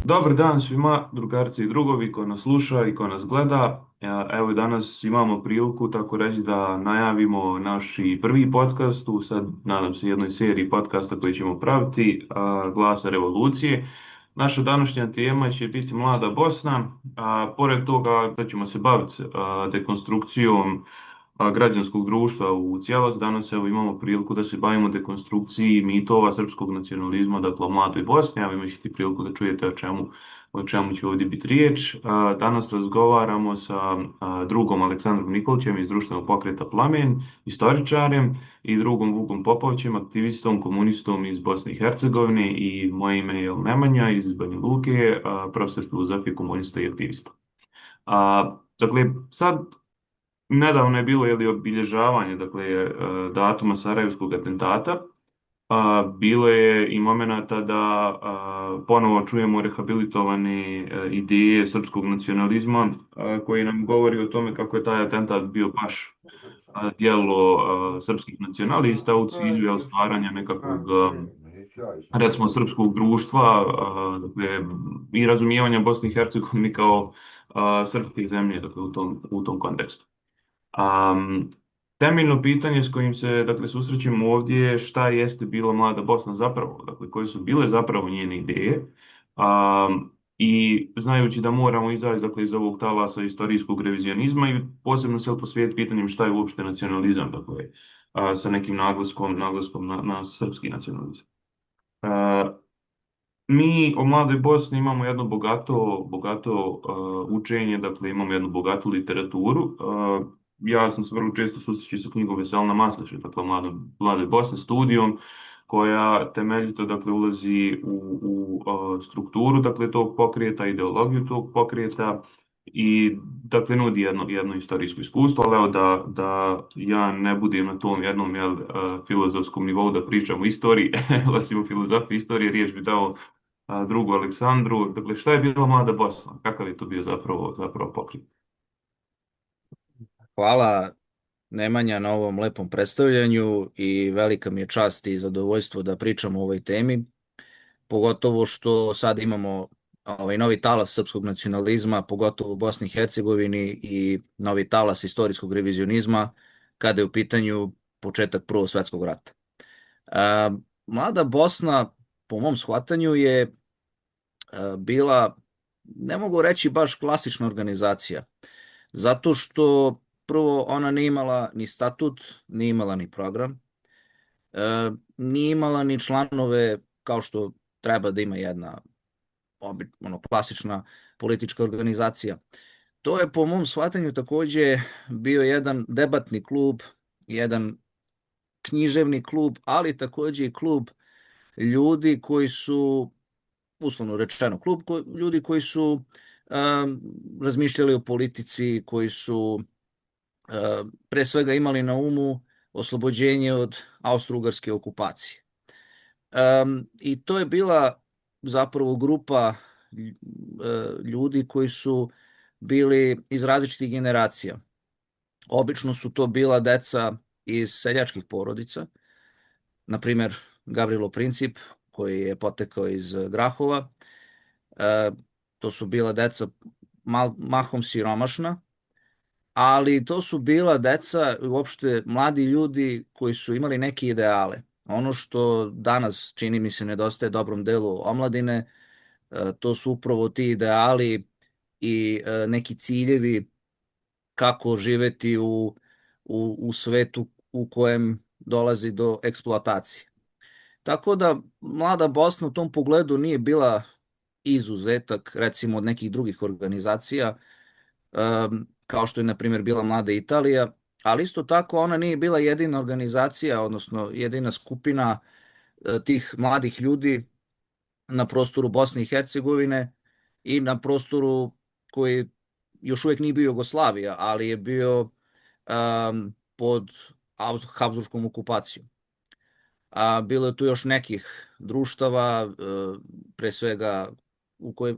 Dobar dan svima, drugarci i drugovi ko nas sluša i ko nas gleda. Evo danas imamo priliku tako reći da najavimo naš i prvi podcast u sad, nadam se, jednoj seriji podcasta koji ćemo praviti, Glasa revolucije. Naša današnja tema će biti Mlada Bosna, a pored toga da ćemo se baviti dekonstrukcijom građanskog društva u cijelosti. Danas evo imamo priliku da se bavimo dekonstrukciji mitova srpskog nacionalizma, dakle o mladoj Bosni. Evo imat ćete priliku da čujete o čemu će ovdje biti riječ. Danas razgovaramo sa drugom Aleksandrom Nikolićem iz društvenog pokreta Plamen, istoričarem, i drugom Vukom Popovićem, aktivistom, komunistom iz Bosne i Hercegovine, i moje ime je Nemanja iz Banja Luke, profesor filozofije, komunista i aktivista. Dakle, sad nedavno je bilo obilježavanje, dakle, datuma Sarajevskog atentata. Bilo je i momenata da ponovo čujemo rehabilitovane ideje srpskog nacionalizma, koji nam govori o tome kako je taj atentat bio baš djelo srpskih nacionalista u cilju stvaranja nekakvog, recimo, srpskog društva, dakle, i razumijevanja Bosne i Hercegovine kao srpske zemlje, dakle, u tom kontekstu. Temeljno pitanje s kojim se, dakle, susrećemo ovdje je šta jeste bila Mlada Bosna zapravo, dakle, koje su bile zapravo njene ideje. I znajući da moramo izaći, dakle, iz ovog talasa istorijskog revizionizma i posebno se posvetiti pitanjem šta je uopšte nacionalizam, dakle, sa nekim naglaskom na srpski nacionalizam. Mi o Mladoj Bosni imamo jedno bogato učenje, dakle imamo jednu bogatu literaturu. Ja sam se vrlo često susrećao sa knjigom Veselina Masleše, dakle Mladoj Bosni, studijom koja temeljito, dakle, ulazi u strukturu, dakle, tog pokreta, ideologiju tog pokreta, i, dakle, nudi jedno istorijsko iskustvo. Ali evo da ja ne budem na tom jednom filozofskom nivou da pričam o istoriji, osim o filozofiji istorije, riječ bi dao drugu Aleksandru. Dakle, šta je bila Mlada Bosna? Kakav je to bio zapravo pokret? Hvala Nemanja na ovom lepom predstavljanju i velika mi je čast i zadovoljstvo da pričam o ovoj temi, pogotovo što sad imamo ovaj novi talas srpskog nacionalizma, pogotovo u Bosni i Hercegovini, i novi talas istorijskog revizionizma kada je u pitanju početak Prvog svjetskog rata. Mlada Bosna, po mom shvatanju, je bila, ne mogu reći baš klasična organizacija, zato što prvo ona nije imala ni statut, nije imala ni program, nije imala ni članove kao što treba da ima jedna klasična politička organizacija. To je po mom shvatanju takođe bio jedan debatni klub, jedan književni klub, ali takođe i klub ljudi koji su, uslovno rečeno, ljudi koji su razmišljali o politici, koji su pre svega imali na umu oslobođenje od austro-ugarske okupacije. I to je bila zapravo grupa ljudi koji su bili iz različitih generacija. Obično su to bila deca iz seljačkih porodica, na primer Gavrilo Princip, koji je potekao iz Grahova. To su bila deca mahom siromašna, ali to su bila deca, uopšte mladi ljudi koji su imali neke ideale. Ono što danas, čini mi se, nedostaje dobrom delu omladine, to su upravo ti ideali i neki ciljevi kako živeti u svetu u kojem dolazi do eksploatacije. Tako da Mlada Bosna u tom pogledu nije bila izuzetak, recimo, od nekih drugih organizacija, kao što je, na primjer, bila Mlada Italija, ali isto tako ona nije bila jedina organizacija, odnosno jedina skupina tih mladih ljudi na prostoru Bosne i Hercegovine i na prostoru koji još uvijek nije bio Jugoslavija, ali je bio pod Habsburgskom okupacijom. Bilo je tu još nekih društava, pre svega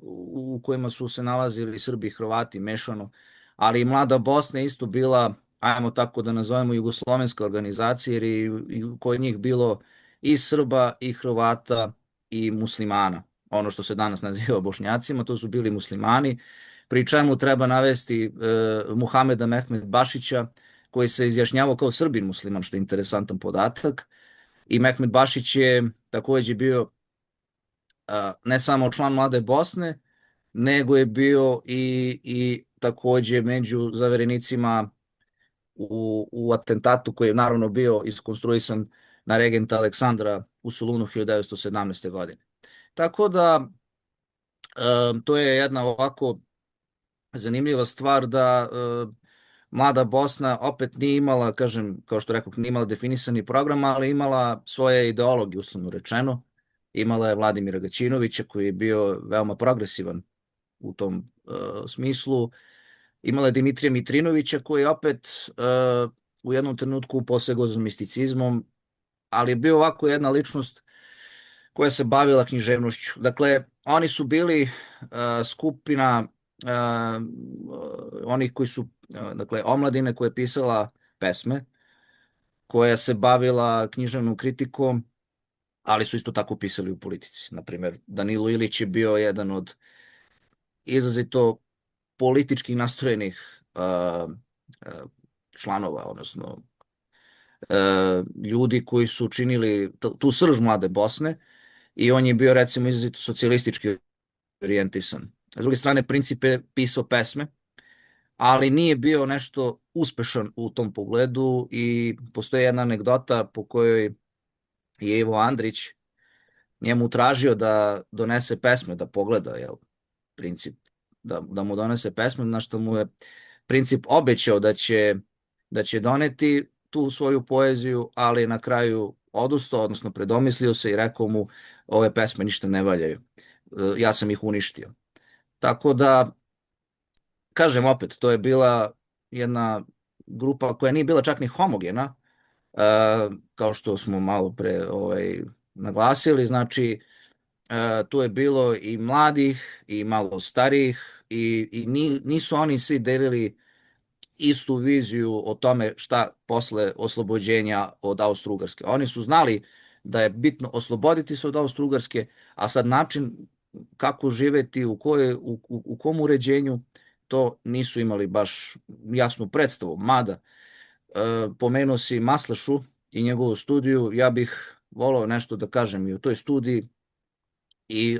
u kojima su se nalazili Srbi i Hrvati mešano, ali i Mlada Bosna je isto bila, ajmo tako da nazovemo, jugoslovenska organizacija, jer je kod njih bilo i Srba i Hrvata i muslimana. ono što se danas naziva Bošnjacima, to su bili muslimani, pri čemu treba navesti Muhameda Mehmed Bašića, koji se izjašnjavao kao Srbin musliman, što je interesantan podatak. I Mehmed Bašić je takođe bio ne samo član Mlade Bosne, nego je bio i takođe među zaverenicima u atentatu koji je naravno bio iskonstruisan na regenta Aleksandra u Solunu 1917. godine. Tako da to je jedna ovako zanimljiva stvar da Mlada Bosna opet nije imala, kažem, kao što rekao, nije imala definisani program, ali imala svoje ideologije, uslovno rečeno. Imala je Vladimira Gaćinovića koji je bio veoma progresivan u tom smislu. Imala je Dimitrija Mitrinovića koji je opet u jednom trenutku posegao za misticizmom, ali je bio ovako jedna ličnost koja se bavila književnošću. Dakle, oni su bili skupina onih koji su, dakle, omladine koja je pisala pesme, koja se bavila književnom kritikom, ali su isto tako pisali u politici. Naprimjer, Danilo Ilić je bio jedan od izrazito politički nastrojenih članova, odnosno ljudi koji su činili tu srž Mlade Bosne, i on je bio recimo izrazito socijalistički orijentisan. S druge strane, Princip je pisao pesme, ali nije bio nešto uspešan u tom pogledu i postoji jedna anegdota po kojoj je Ivo Andrić njemu tražio da donese pesme, da pogleda, Princip, da mu donese pesme, na što mu je Princip obećao da će doneti tu svoju poeziju, ali na kraju odustao, odnosno predomislio se i rekao mu ove pesme ništa ne valjaju. Ja sam ih uništio. Tako da, kažem opet, to je bila jedna grupa koja nije bila čak ni homogena, kao što smo malo pre naglasili, znači tu je bilo i mladih i malo starijih i nisu oni svi delili istu viziju o tome šta posle oslobođenja od Austro-Ugarske. Oni su znali da je bitno osloboditi se od Austro-Ugarske, a sad način kako živeti, u kom uređenju, to nisu imali baš jasnu predstavu. Mada, pomenuo si Maslašu i njegovu studiju, ja bih volao nešto da kažem i o toj studiji, i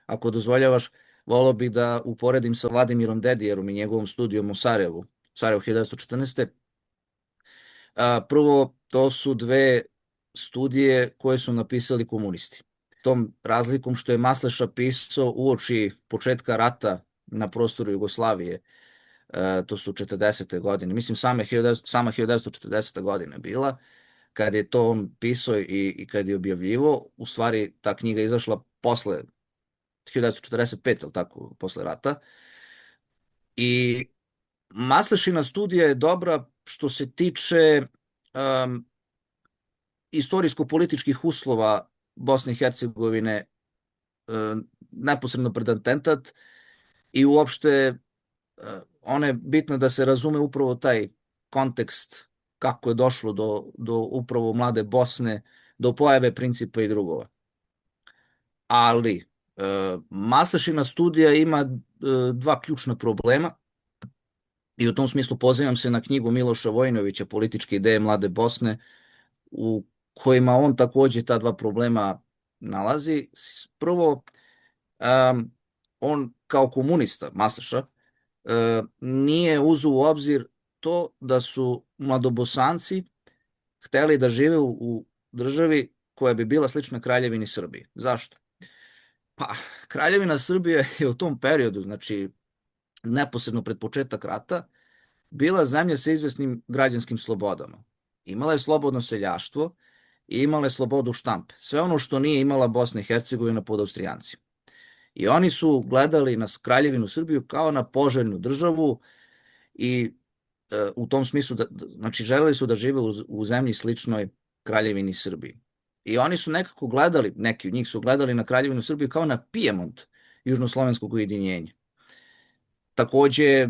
ako dozvoljavaš, volao bih da uporedim sa Vladimirom Dedijerom i njegovom studijom u Sarajevu 1914. Prvo, to su dve studije koje su napisali komunisti. Tom razlikom što je Maslaša pisao uoči početka rata na prostoru Jugoslavije, to su 40. godine, mislim sama 1940. godina bila, kad je to on pisao i kad je objavljivo, u stvari ta knjiga je izašla posle 1945, ali tako, posle rata. I Maslašina studija je dobra što se tiče istorijsko-političkih uslova Bosne i Hercegovine neposredno pred atentat, i uopšte ona je bitna da se razume upravo taj kontekst kako je došlo do upravo Mlade Bosne, do pojave Principa i drugova. Ali Maslašina studija ima dva ključna problema i u tom smislu pozivam se na knjigu Miloša Vojinovića Političke ideje Mlade Bosne, u kojima on takođe ta dva problema nalazi. Prvo, on kao komunista, Maslaša, nije uzeo u obzir to da su mladobosanci hteli da žive u državi koja bi bila slična Kraljevini Srbije. Zašto? Pa, Kraljevina Srbije je u tom periodu, znači neposredno pred početak rata, bila zemlja sa izvesnim građanskim slobodama. Imala je slobodno seljaštvo i imala je slobodu štampe. Sve ono što nije imala Bosna i Hercegovina pod Austrijancima. I oni su gledali na Kraljevinu Srbiju kao na poželjnu državu i u tom smislu, znači želeli su da žive u zemlji sličnoj Kraljevini Srbiji. I oni su nekako gledali, neki od njih su gledali na Kraljevinu Srbiju kao na Pijemont južnoslovenskog ujedinjenja. Takođe,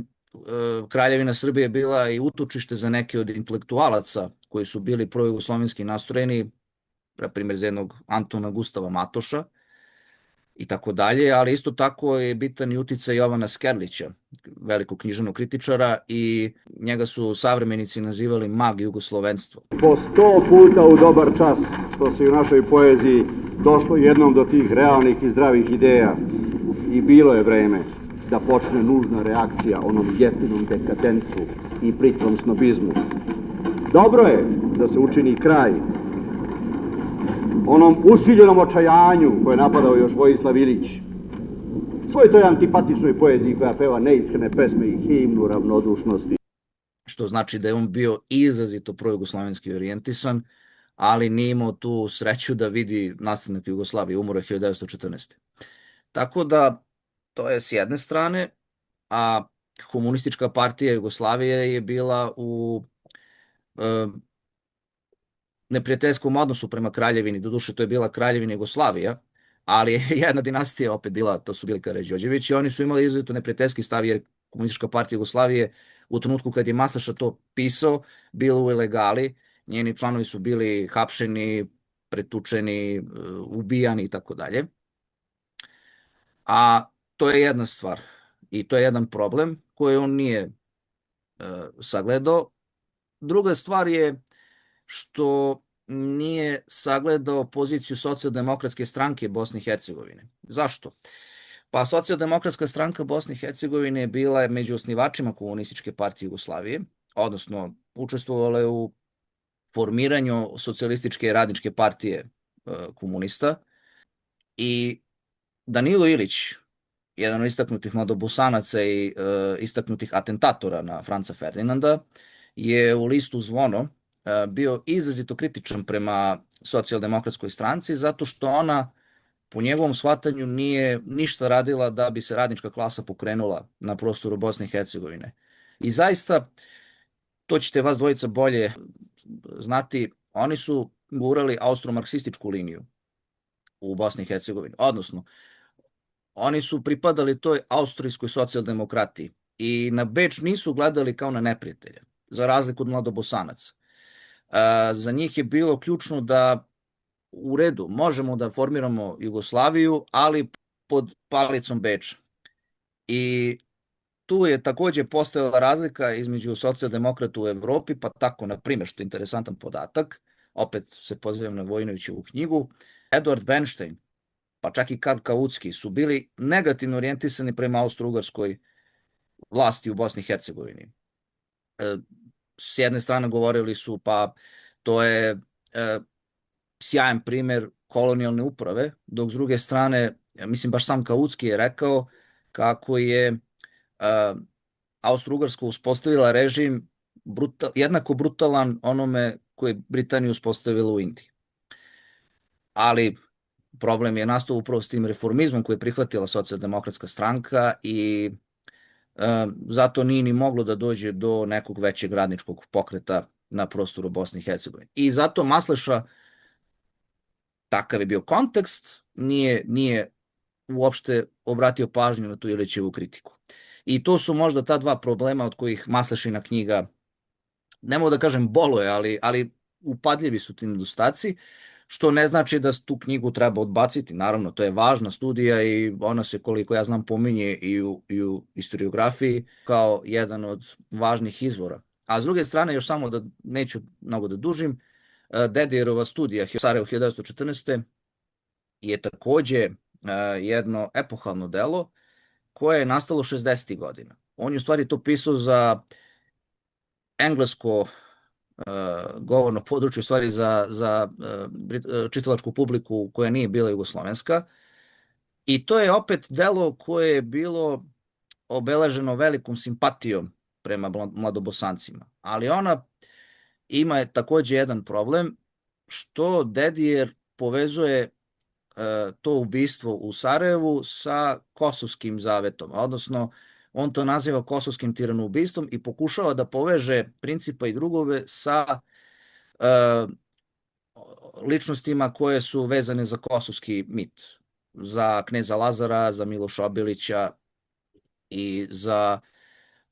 Kraljevina Srbije je bila i utočište za neke od intelektualaca koji su bili projugoslovenski nastrojeni, na primjer za jednog Antona Gustava Matoša, i tako dalje, ali isto tako je bitan i uticaj Jovana Skerlića, velikog književnog kritičara, i njega su savremenici nazivali mag jugoslovenstva. Po 100 puta u dobar čas, što se u našoj poeziji došlo jednom do tih realnih i zdravih ideja, i bilo je vreme da počne nužna reakcija onom jeftinom dekadenstvu i pritom snobizmu. Dobro je da se učini kraj onom usiljenom očajanju koje je napadao još Vojislav Ilić, svoj toj antipatičnoj poeziji koja peva neiskrene pesme i himnu ravnodušnosti. Što znači da je on bio izrazito projugoslovenski orijentisan, ali nije imao tu sreću da vidi nastavnik Jugoslavije, umro je 1914. Tako da, to je s jedne strane, a Komunistička partija Jugoslavije je bila u neprijateljskom odnosu prema kraljevini, doduše to je bila Kraljevina Jugoslavija, ali je jedna dinastija opet bila, to su bili Karađorđević, i oni su imali izuzetno neprijateljski stav, jer Komunistička partija Jugoslavije u trenutku kad je Maslaša to pisao, bilo u ilegali, njeni članovi su bili hapšeni, pretučeni, ubijani i tako dalje. A to je jedna stvar i to je jedan problem koji on nije sagledao. Druga stvar je što nije sagledao poziciju Socijaldemokratske stranke Bosne i Hercegovine. Zašto? Pa Socijaldemokratska stranka Bosne i Hercegovine bila je među osnivačima Komunističke partije Jugoslavije, odnosno učestvovala je u formiranju Socijalističke i radničke partije komunista, i Danilo Ilić, jedan od istaknutih mladobosanaca i istaknutih atentatora na Franca Ferdinanda, je u listu Zvono bio izrazito kritičan prema Socijaldemokratskoj stranci, zato što ona po njegovom shvatanju nije ništa radila da bi se radnička klasa pokrenula na prostoru Bosne i Hercegovine. I zaista, to ćete vas dvojica bolje znati, oni su gurali austro-marksističku liniju u Bosni i Hercegovini, odnosno oni su pripadali toj austrijskoj socijaldemokratiji i na Beč nisu gledali kao na neprijatelja, za razliku od mladobosanaca. Za njih je bilo ključno da u redu možemo da formiramo Jugoslaviju, ali pod palicom Beča. I tu je takođe postojala razlika između socijaldemokrata u Evropi, pa tako, na primjer, što je interesantan podatak, opet se pozivam na Vojinovićevu knjigu, Eduard Bernstein, pa čak i Karl Kautsky su bili negativno orijentisani prema austro-ugarskoj vlasti u Bosni i Hercegovini. S jedne strane govorili su, pa to je sjajan primer kolonijalne uprave, dok s druge strane, mislim baš sam Kautsky je rekao kako je Austro-Ugarska uspostavila režim jednako brutalan onome koji je Britaniju uspostavila u Indiji. Ali problem je nastao upravo s tim reformizmom koji je prihvatila Socijaldemokratska stranka i zato nije ni moglo da dođe do nekog većeg radničkog pokreta na prostoru Bosne i Hercegovine. I zato Masleša, takav je bio kontekst, nije uopšte obratio pažnju na tu Ilićevu kritiku. I to su možda ta dva problema od kojih Maslešina knjiga, ne mogu da kažem boluje, ali upadljivi su ti nedostaci, što ne znači da tu knjigu treba odbaciti. Naravno, to je važna studija i ona se, koliko ja znam, pominje i u historiografiji kao jedan od važnih izvora. A s druge strane, još samo da neću mnogo da dužim, Dedijerova studija Sarajevo 1914. je takođe jedno epohalno delo koje je nastalo 60. godina. On je u stvari to pisao za englesko govorno područje, u stvari za čitalačku publiku koja nije bila jugoslovenska, i to je opet delo koje je bilo obeleženo velikom simpatijom prema mladobosancima, ali ona ima takođe jedan problem, što Dedijer povezuje to ubistvo u Sarajevu sa Kosovskim zavetom, odnosno on to naziva kosovskim tiranoubistvom i pokušava da poveže Principa i drugove sa ličnostima koje su vezane za kosovski mit, za kneza Lazara, za Miloša Obilića i za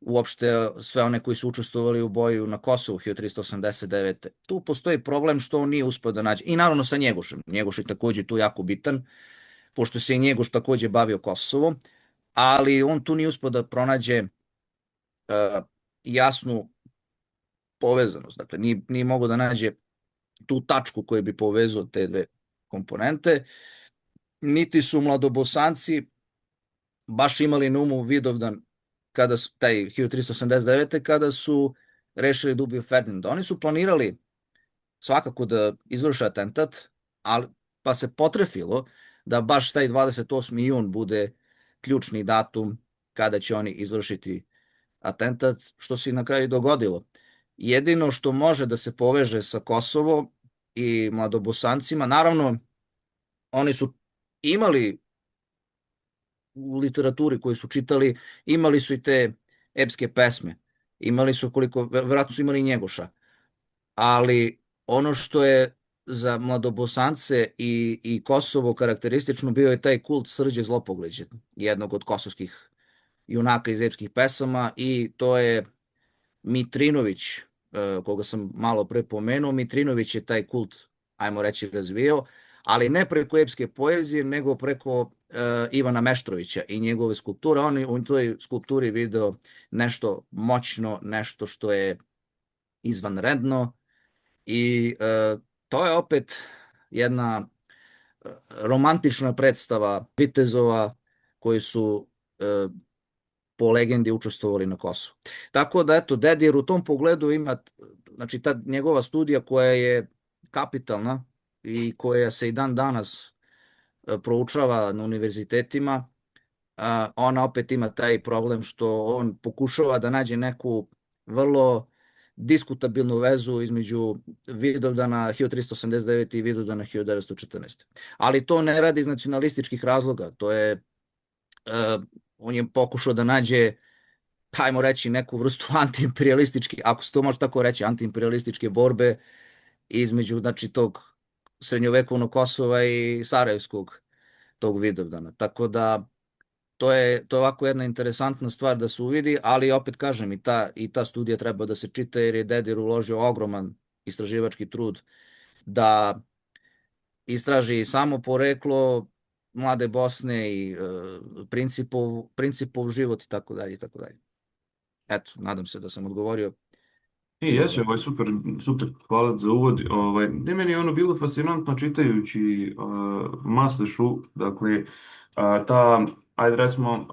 uopšte sve one koji su učestvovali u boju na Kosovu 1389. Tu postoji problem što on nije uspeo da nađe. I naravno sa Njegošem. Njegoš je takođe tu jako bitan, pošto se i Njegoš takođe bavio Kosovom, ali on tu nije uspio da pronađe jasnu povezanost. Dakle, nije mogao da nađe tu tačku koju bi povezao te dve komponente, niti su mladobosanci baš imali na umu Vidovdan kada su, taj 1389. kada su rešili da ubiju Ferdinanda. Oni su planirali svakako da izvrše atentat, ali pa se potrefilo da baš taj 28. jun bude ključni datum kada će oni izvršiti atentat, što se na kraju dogodilo. Jedino što može da se poveže sa Kosovo i mladobosancima, naravno, oni su imali u literaturi koju su čitali, imali su i te epske pesme, imali su vjerojatno su imali Njegoša, ali ono što je za mladobosance i Kosovo karakteristično bio je taj kult Srđe Zlopogleđe, jednog od kosovskih junaka iz epskih pesama, i to je Mitrinović, koga sam malo pre pomenuo. Mitrinović je taj kult, ajmo reći, razvijao, ali ne preko epske poezije, nego preko Ivana Meštrovića i njegove skulpture. On u toj skulpturi video nešto moćno, nešto što je izvanredno, i to je opet jedna romantična predstava vitezova koji su po legendi učestvovali na Kosovu. Tako da, eto, Dedijer u tom pogledu ima, znači, ta njegova studija koja je kapitalna i koja se i dan danas proučava na univerzitetima, ona opet ima taj problem što on pokušava da nađe neku vrlo diskutabilnu vezu između Vidovdana 1389. i Vidovdana 1914. Ali to ne radi iz nacionalističkih razloga, to je on je pokušao da nađe, hajmo reći, neku vrstu antiimperialističke, ako se to može tako reći, antiimperialističke borbe između, znači, tog srednjovekovnog Kosova i sarajevskog tog Vidovdana. Tako da to je ovako jedna interesantna stvar da se uvidi, ali opet kažem, i ta studija treba da se čita, jer je Dedijer uložio ogroman istraživački trud da istraži samo poreklo mlade Bosne i principov život i tako dalje i tako dalje. Eto, nadam se da sam odgovorio. Jesi, super, hvala za uvod. Meni je ono bilo fascinantno čitajući Maslešu, dakle, ta, ajde recimo,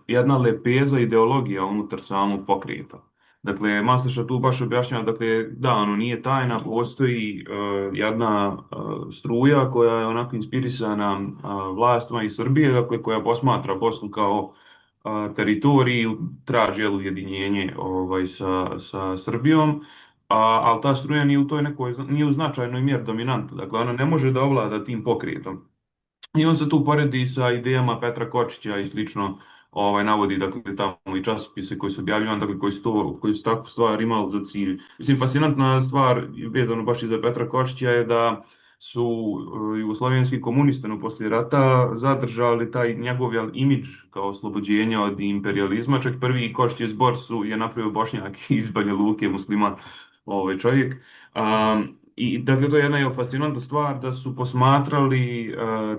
jedna lepeza ideologija unutar samog pokreta. Dakle, Masleša tu baš objašnjava, dakle, da, ono nije tajna, postoji jedna struja koja je onako inspirisana vlastima iz Srbije, dakle, koja posmatra Bosnu kao teritoriju, traži ujedinjenje sa Srbijom, ali ta struja nije u toj nekoj, nije u značajnoj mjeri dominantna, dakle ona ne može da ovlada tim pokretom. I on se tu poredi sa idejama Petra Kočića i slično, navodi, dakle, tamo i časopise koji su objavljivani, dakle, koji su takvu stvar imali za cilj. Mislim, fascinantna stvar, vezano baš i za Petra Kočića, je da su jugoslovenski komunisti poslije rata zadržali taj njegov imidž kao oslobođenja od imperializma. Čak prvi Kočićev zbor je napravio Bošnjak iz Banja Luke, musliman čovjek. I dakle, to je jedna fascinantna stvar da su posmatrali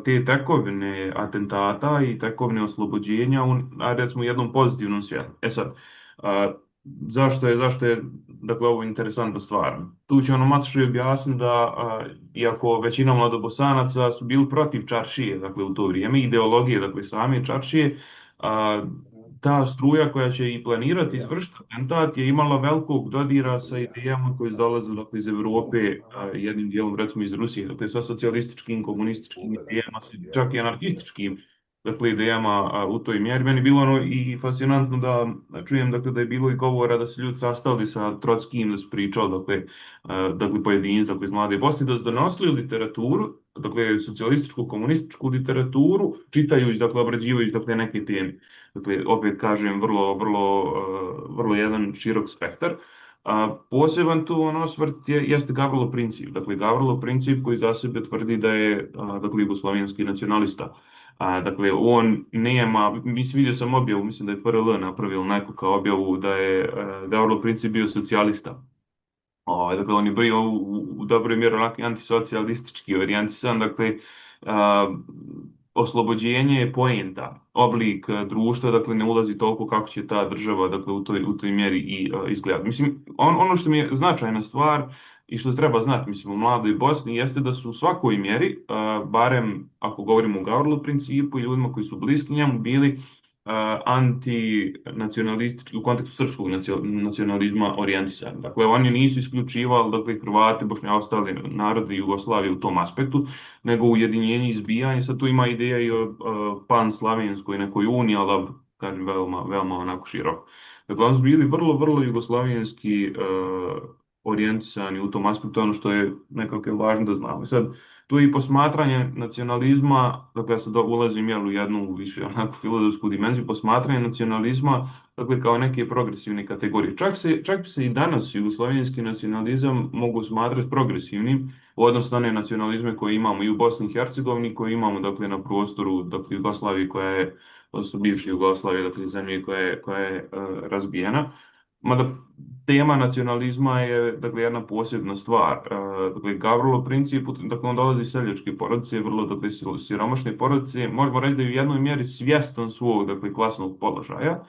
te tekovine atentata i tekovine oslobođenja u, recimo, jednom pozitivnom svjetlu. Sad, zašto je dakle, ovo interesantna stvar? Tu će Masleša objasniti da, iako većina mladobosanaca su bili protiv čaršije, dakle, u to vrijeme, ideologije, dakle, same čaršije, ta struja koja će i planirati izvršiti atentat je imala velikog dodira sa idejama koje su dolazile, dakle, iz Evrope, jednim dijelom, recimo, iz Rusije, dakle, sa socijalističkim, komunističkim idejama, čak i anarhističkim, dakle, idejama u toj mjeri. Meni je bilo ono i fascinantno da čujem, dakle, da je bilo i govora da se ljudi sastali sa Trockim, da su pričali, dakle, pojedinci, dakle, iz Mlade Bosne, da su donosili literaturu, dakle, socijalističku, komunističku literaturu, čitajući, dakle, obrađivajući, dakle, neke teme. Dakle, opet kažem, vrlo jedan širok spektar. Poseban tu osvrt jeste Gavrilo Princip. Dakle, Gavrilo Princip koji za sebe tvrdi da je, dakle, jugoslovenski nacionalista. Dakle, on nema, vidio sam objavu, mislim da je PRL napravio neku kao objavu da je Gavrilo Princip bio socijalista. Dakle, on je bio u dobroj mjeri onako antisocijalistički orijentisan, dakle, oslobođenje je poenta, oblik društva, dakle ne ulazi toliko kako će ta država dakle, u toj mjeri i izgledati. Mislim, ono što mi je značajna stvar i što treba znati, mislim, u mladoj Bosni jeste da su u svakoj mjeri, barem ako govorimo o Gavrilu principu i ljudima koji su bliski njemu, bili antinacionalistički u kontekstu srpskog nacionalizma orijentisani. Dakle, oni nisu isključivali dakle, Hrvate, Bošnjake, ostali narodi Jugoslavije u tom aspektu, nego ujedinjenje i izbijanje. Sad tu ima ideja i o pan-slavenskoj nekoj uniji, ali kažem veoma, veoma onako široko. Dakle, oni su bili vrlo, vrlo jugoslavijanski orijentisani u tom aspektu, ono što je nekako je važno da znamo. I sad, tu je i posmatranje nacionalizma, dakle ja sad ulazim jel, u jednu više onako filozofsku dimenziju, posmatranje nacionalizma dakle kao neke progresivne kategorije. Čak bi se i danas jugoslavenski nacionalizam mogu smatrati progresivnim u odnosu na one nacionalizme koje imamo i u Bosni i Hercegovini, koje imamo dakle na prostoru dakle, Jugoslavije koja je, odnosno bivše Jugoslavije, dakle zemlje koja je razbijena. Mada tema nacionalizma je dakle jedna posebna stvar. Dakle, Gavrilo princip, dakle on dolazi iz seljačke porodice, vrlo dakle siromašne porodice. Možemo reći da je u jednoj mjeri svjestan svog dakle klasnog položaja,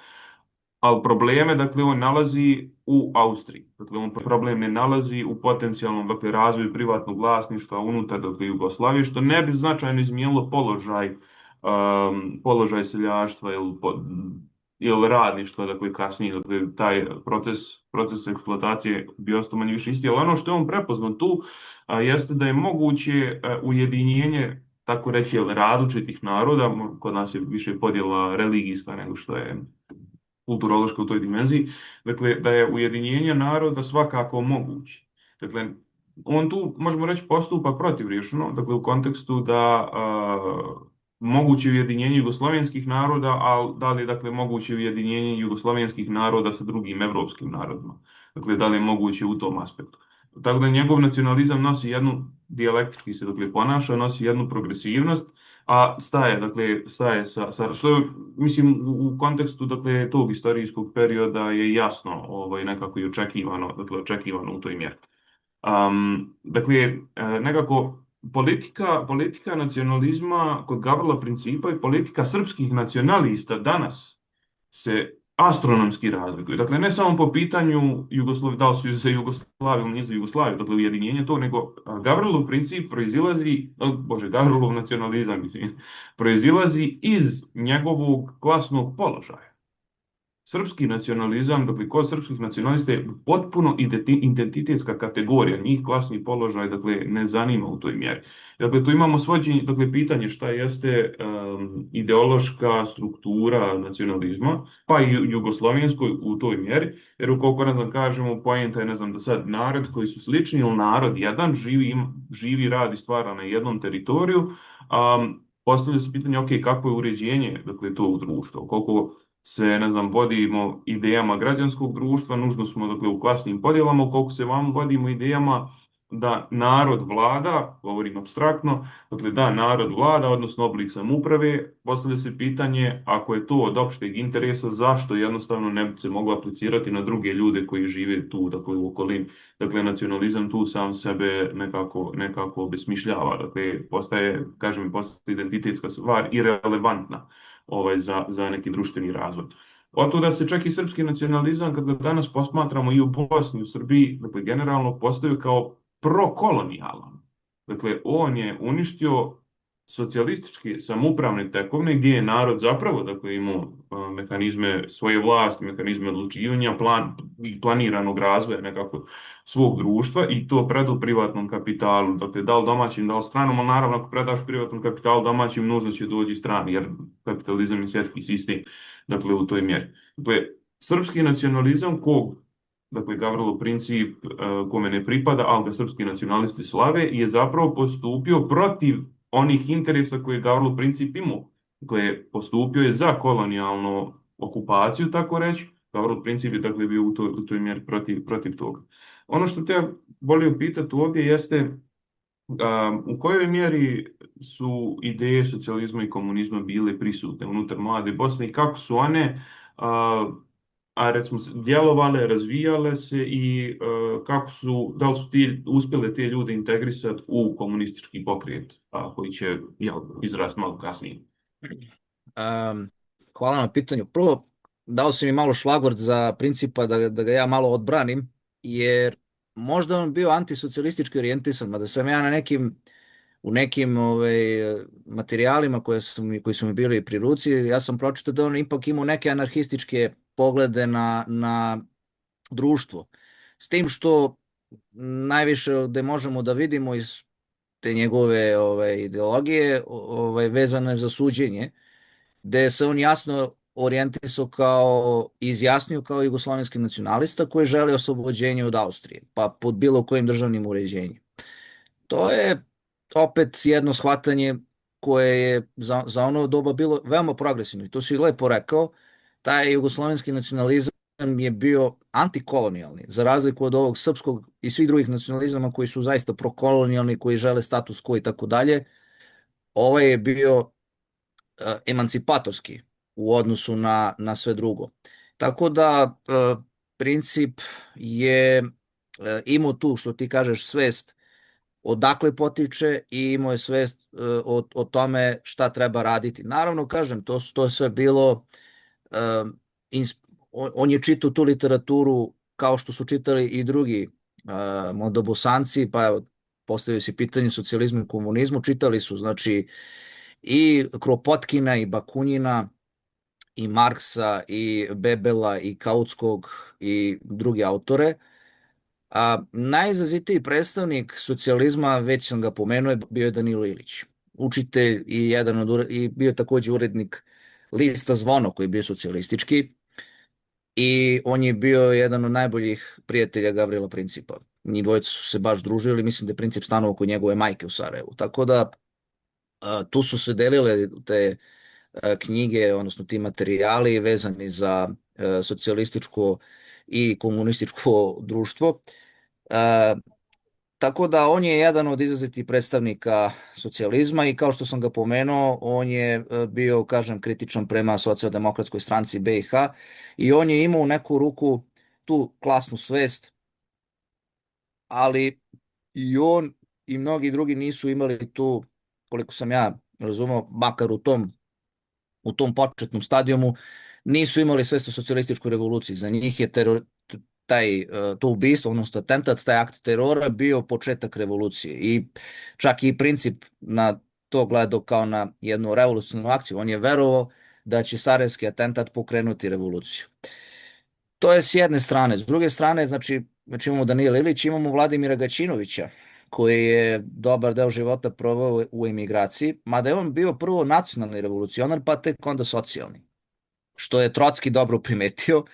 ali probleme dakle on nalazi u Austriji. Dakle, on problem ne nalazi u potencijalnom dakle razvoju privatnog vlasništva unutar dakle Jugoslavije, što ne bi značajno izmijenilo položaj seljaštva ili radništva, dakle kasnije, dakle, taj proces eksploatacije bi ostao manje više isti, ali ono što je on prepoznao tu jeste da je moguće ujedinjenje, tako reći, različitih naroda, kod nas je više podjela religijska nego što je kulturološka u toj dimenziji, dakle, da je ujedinjenje naroda svakako moguće. Dakle, on tu, možemo reći, postupa protivrješno, dakle, u kontekstu da moguće ujedinjenje jugoslovenskih naroda, ali da li je dakle, moguće ujedinjenje jugoslovenskih naroda sa drugim evropskim narodima. Dakle, da li je moguće u tom aspektu. Tako da njegov nacionalizam nosi jednu, dijalektički se dakle, ponaša, nosi jednu progresivnost, a staje sa što je, mislim, u kontekstu dakle, tog istorijskog perioda je jasno nekako i očekivano u toj mjeri. Dakle, nekako politika nacionalizma kod Gavrila Principa i politika srpskih nacionalista danas se astronomski razlikuju. Dakle, ne samo po pitanju da li su za Jugoslaviju ili nije za Jugoslaviju, dakle ujedinjenje tog, nego Gavrilov princip Gavrilov nacionalizam, mislim, proizilazi iz njegovog klasnog položaja. Srpski nacionalizam, dakle, kod srpskih nacionalista je potpuno identitetska kategorija, njih klasni položaj, dakle, ne zanima u toj mjeri. Dakle, tu imamo svođenje, dakle, pitanje šta jeste ideološka struktura nacionalizma, pa i jugoslovenskoj u toj mjeri, jer ukoliko, ne znam, kažemo, poenta je, ne znam, da sad narod koji su slični ili narod jedan živi, radi, stvara na jednom teritoriju, postavlja se pitanje, ok, kako je uređenje, dakle, to u društvu, koliko se, ne znam, vodimo idejama građanskog društva, nužno smo, dakle, u klasnim podjelama, koliko se vam vodimo idejama da narod vlada, govorim apstraktno, dakle, da narod vlada, odnosno oblik samouprave, postavlja se pitanje, ako je to od opšteg interesa, zašto jednostavno ne bi se moglo aplicirati na druge ljude koji žive tu, dakle, u okolini. Dakle, nacionalizam tu sam sebe nekako obesmišljava, dakle, postaje identitetska stvar i relevantna za neki društveni razvoj. Otuda se čak i srpski nacionalizam, kada danas posmatramo i u Bosni, u Srbiji, dakle, generalno postoji kao prokolonijalan. Dakle, on je uništio socijalističke samoupravne tekovine gdje je narod zapravo dakle, imao mehanizme svoje vlasti, mehanizme odlučivanja, planiranog razvoja nekako svog društva i to predao privatnom kapitalu. Dakle, da li domaćim, da li stranom, ali naravno ako predaš privatnom kapitalu domaćim, nužno će doći strani, jer kapitalizam je svjetski sistem, dakle, u toj mjeri. Dakle, srpski nacionalizam dakle, Gavrilov princip kome ne pripada, ali ga srpski nacionalisti slave, je zapravo postupio protiv onih interesa koje je Gavrilov princip imao. Dakle, postupio je za kolonijalnu okupaciju, tako reći. Gavrilov princip je dakle, bio u toj mjeri protiv toga. Ono što te volio pitati ovdje jeste u kojoj mjeri su ideje socijalizma i komunizma bile prisutne unutar mlade Bosne i kako su one a recimo djelovale, razvijale se i da li su uspjele te ljude integrisati u komunistički pokret, koji će izrast malo kasnije. Hvala na pitanju. Prvo, dao si mi malo šlagvort za Principa da ga ja malo odbranim, jer možda on bio antisocijalistički orijentisan, mada sam ja u nekim materijalima koji su mi bili pri ruci, ja sam pročitao da on ipak imao neke anarhističke poglede na društvo. S tim što najviše gde možemo da vidimo iz te njegove ideologije vezane za suđenje, gde se on jasno orijentisao izjasnio kao jugoslovenski nacionalista koji želi oslobođenje od Austrije, pa pod bilo kojim državnim uređenjem. To je opet jedno shvatanje koje je za ono doba bilo veoma progresivno i to si lepo rekao, taj jugoslovenski nacionalizam je bio antikolonijalni, za razliku od ovog srpskog i svih drugih nacionalizama koji su zaista prokolonijalni, koji žele status quo i tako dalje. Ovaj je bio emancipatorski u odnosu na sve drugo. Tako da Princip je imao tu, što ti kažeš, svest odakle potiče i imao je svest o tome šta treba raditi. Naravno, kažem, to je sve bilo, on je čitao tu literaturu kao što su čitali i drugi mladobosanci, pa evo, postavio si pitanje socijalizmu i komunizmu, čitali su, znači, i Kropotkina i Bakunjina i Marksa i Bebela i Kautskog i drugi autore. Najizrazitiji predstavnik socijalizma, već sam ga pomenuo, bio je Danilo Ilić. Učitelj i bio je takođe urednik lista Zvono koji je bio socijalistički i on je bio jedan od najboljih prijatelja Gavrila Principa. Njih dvojica su se baš družili, mislim da je Princip stanovao kod njegove majke u Sarajevu. Tako da tu su se delile te knjige, odnosno ti materijali vezani za socijalističko i komunističko društvo. Tako da on je jedan od izrazitih predstavnika socijalizma i kao što sam ga pomenuo, on je bio, kažem, kritičan prema socijaldemokratskoj stranci BiH i on je imao u neku ruku tu klasnu svest, ali i on i mnogi drugi nisu imali tu, koliko sam ja razumeo, makar u tom početnom stadijumu, nisu imali svest o socijalističkoj revoluciji. Za njih je to ubistvo, odnosno atentat, taj akt terora bio početak revolucije i čak i Princip na to gledao kao na jednu revolucionarnu akciju. On je verovao da će sarajevski atentat pokrenuti revoluciju. To je s jedne strane. S druge strane, znači imamo Danila Ilić, imamo Vladimira Gaćinovića, koji je dobar deo života proveo u emigraciji, mada je on bio prvo nacionalni revolucionar, pa tek onda socijalni, što je Trotski dobro primetio.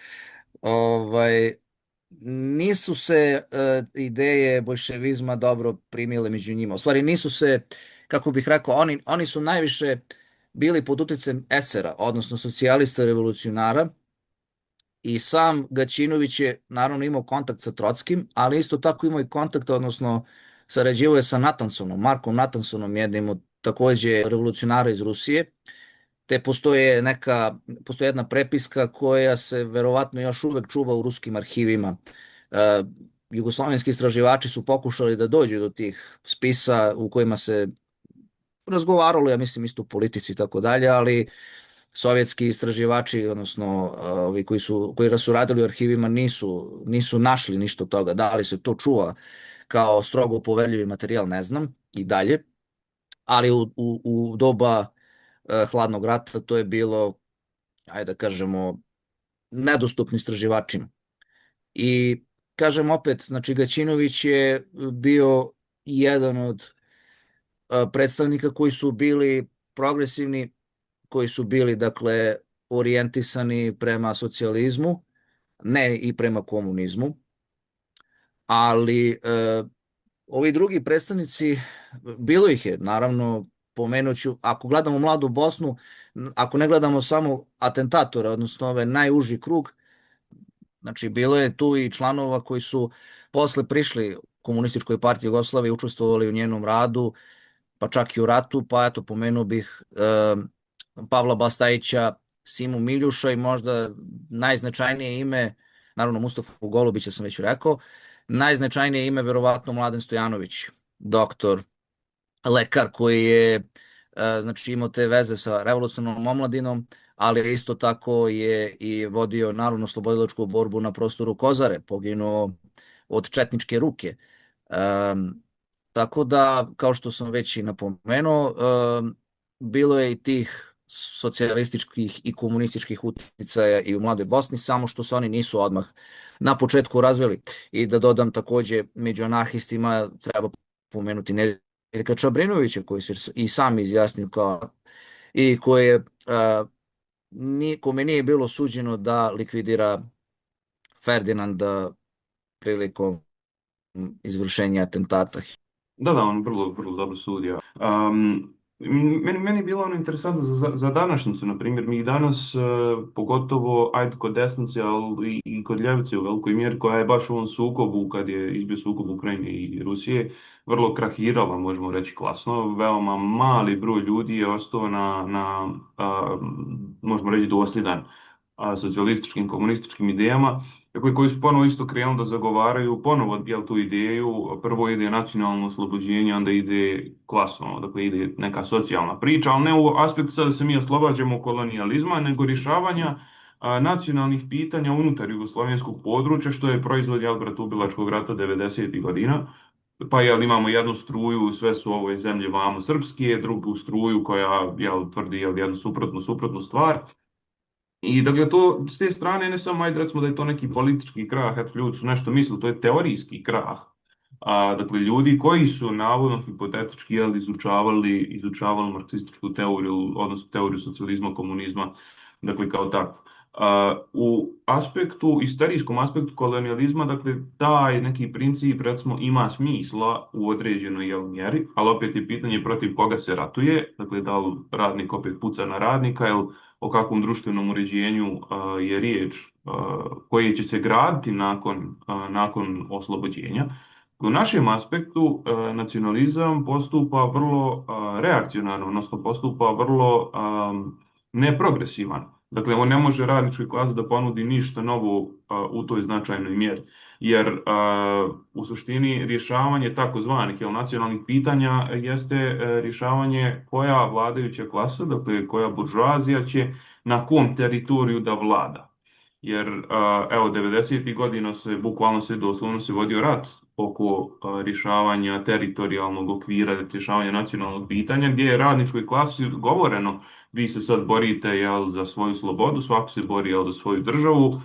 Nisu se ideje boljševizma dobro primile među njima. U stvari nisu se, kako bih rekao, oni su najviše bili pod uticajem esera, odnosno socijalista revolucionara, i sam Gaćinović je naravno imao kontakt sa Trotskim, ali isto tako imao i kontakt, odnosno sarađivao je sa Natansonom, Markom Natansonom, jednim od takođe revolucionara iz Rusije, te postoji jedna prepiska koja se verovatno još uvek čuva u ruskim arhivima. Jugoslovenski istraživači su pokušali da dođu do tih spisa u kojima se razgovaralo, ja mislim, isto u politici i tako dalje, ali sovjetski istraživači, odnosno ovi koji su radili u arhivima, nisu našli ništa od toga. Da li se to čuva kao strogo poverljivi materijal, ne znam, i dalje, ali u doba hladnog rata to je bilo, ajde da kažemo, nedostupno istraživačima. I kažem opet, znači Gaćinović je bio jedan od predstavnika koji su bili progresivni, koji su bili, dakle, orijentisani prema socijalizmu, ne i prema komunizmu, ali ovi drugi predstavnici, bilo ih je, naravno, pomenuću, ako gledamo Mladu Bosnu, ako ne gledamo samo atentatora, odnosno ovaj najuži krug, znači bilo je tu i članova koji su posle prišli Komunističkoj partiji Jugoslavije, učestvovali u njenom radu, pa čak i u ratu, pa eto, pomenuo bih Pavla Bastajića, Simu Miljuša i možda najznačajnije ime, naravno Mustafa Golubića sam već rekao, najznačajnije ime verovatno Mladen Stojanović, doktor, lekar koji je znači imao te veze sa revolucionarnom omladinom, ali isto tako je i vodio narodno-oslobodilačku borbu na prostoru Kozare, poginuo od četničke ruke. Tako da, kao što sam već i napomenuo, bilo je i tih socijalističkih i komunističkih uticaja i u Mladoj Bosni, samo što se oni nisu odmah na početku razvili. I da dodam takođe, među anarhistima treba pomenuti Nedeljka Čabrinovića, koji se i sam izjasnio kao i kome nije bilo suđeno da likvidira Ferdinanda prilikom izvršenja atentata. Da, on vrlo, vrlo dobro sudio. Meni je bilo ono interesantno za današnjicu, na primjer, mi danas, pogotovo ajde kod desnice, ali i kod ljevice u velikoj mjeri, koja je baš u ovom sukobu, kad je izbio sukob Ukrajine i Rusije, vrlo krahirala, možemo reći klasno. Veoma mali broj ljudi je ostao možemo reći, dosljedan socijalističkim, komunističkim idejama, koji su ponovo isto krenuli da zagovaraju ponovo tu ideju. Prvo ide nacionalno oslobođenje, onda ide klasno, dakle ide neka socijalna priča, ali ne u aspektu sada da se mi oslobađamo kolonijalizma, nego rješavanja nacionalnih pitanja unutar jugoslovenskog područja, što je proizvod bratoubilačkog rata 90. godina. Pa imamo jednu struju, sve su ove zemlje vamo srpske, drugu struju koja tvrdi jednu suprotnu stvar. I dakle, to s te strane ne samo, ajde recimo da je to neki politički krah, eto ljudi su nešto mislili, to je teorijski krah. Dakle, ljudi koji su navodno hipotetički izučavali marksističku teoriju, odnosno teoriju socijalizma, komunizma, dakle kao takvu. U istorijskom aspektu kolonijalizma, dakle, taj neki princip, recimo, ima smisla u određenoj mjeri, ali opet je pitanje protiv koga se ratuje, dakle, da li radnik opet puca na radnika, ili o kakvom društvenom uređenju je riječ, koje će se graditi nakon oslobođenja. U našem aspektu nacionalizam postupa vrlo reakcionarno, odnosno postupa vrlo neprogresivan. Dakle, on ne može radničkoj klasi da ponudi ništa novo u toj značajnoj mjeri, jer u suštini rješavanje takozvanih nacionalnih pitanja jeste rješavanje koja vladajuća klasa, dakle koja buržoazija će na kom teritoriju da vlada. Jer, evo, 90. godina doslovno se vodio rat oko rješavanja teritorijalnog okvira, rješavanja nacionalnog pitanja, gdje je radničkoj klasi govoreno: vi se sad borite za svoju slobodu, svako se bori za svoju državu,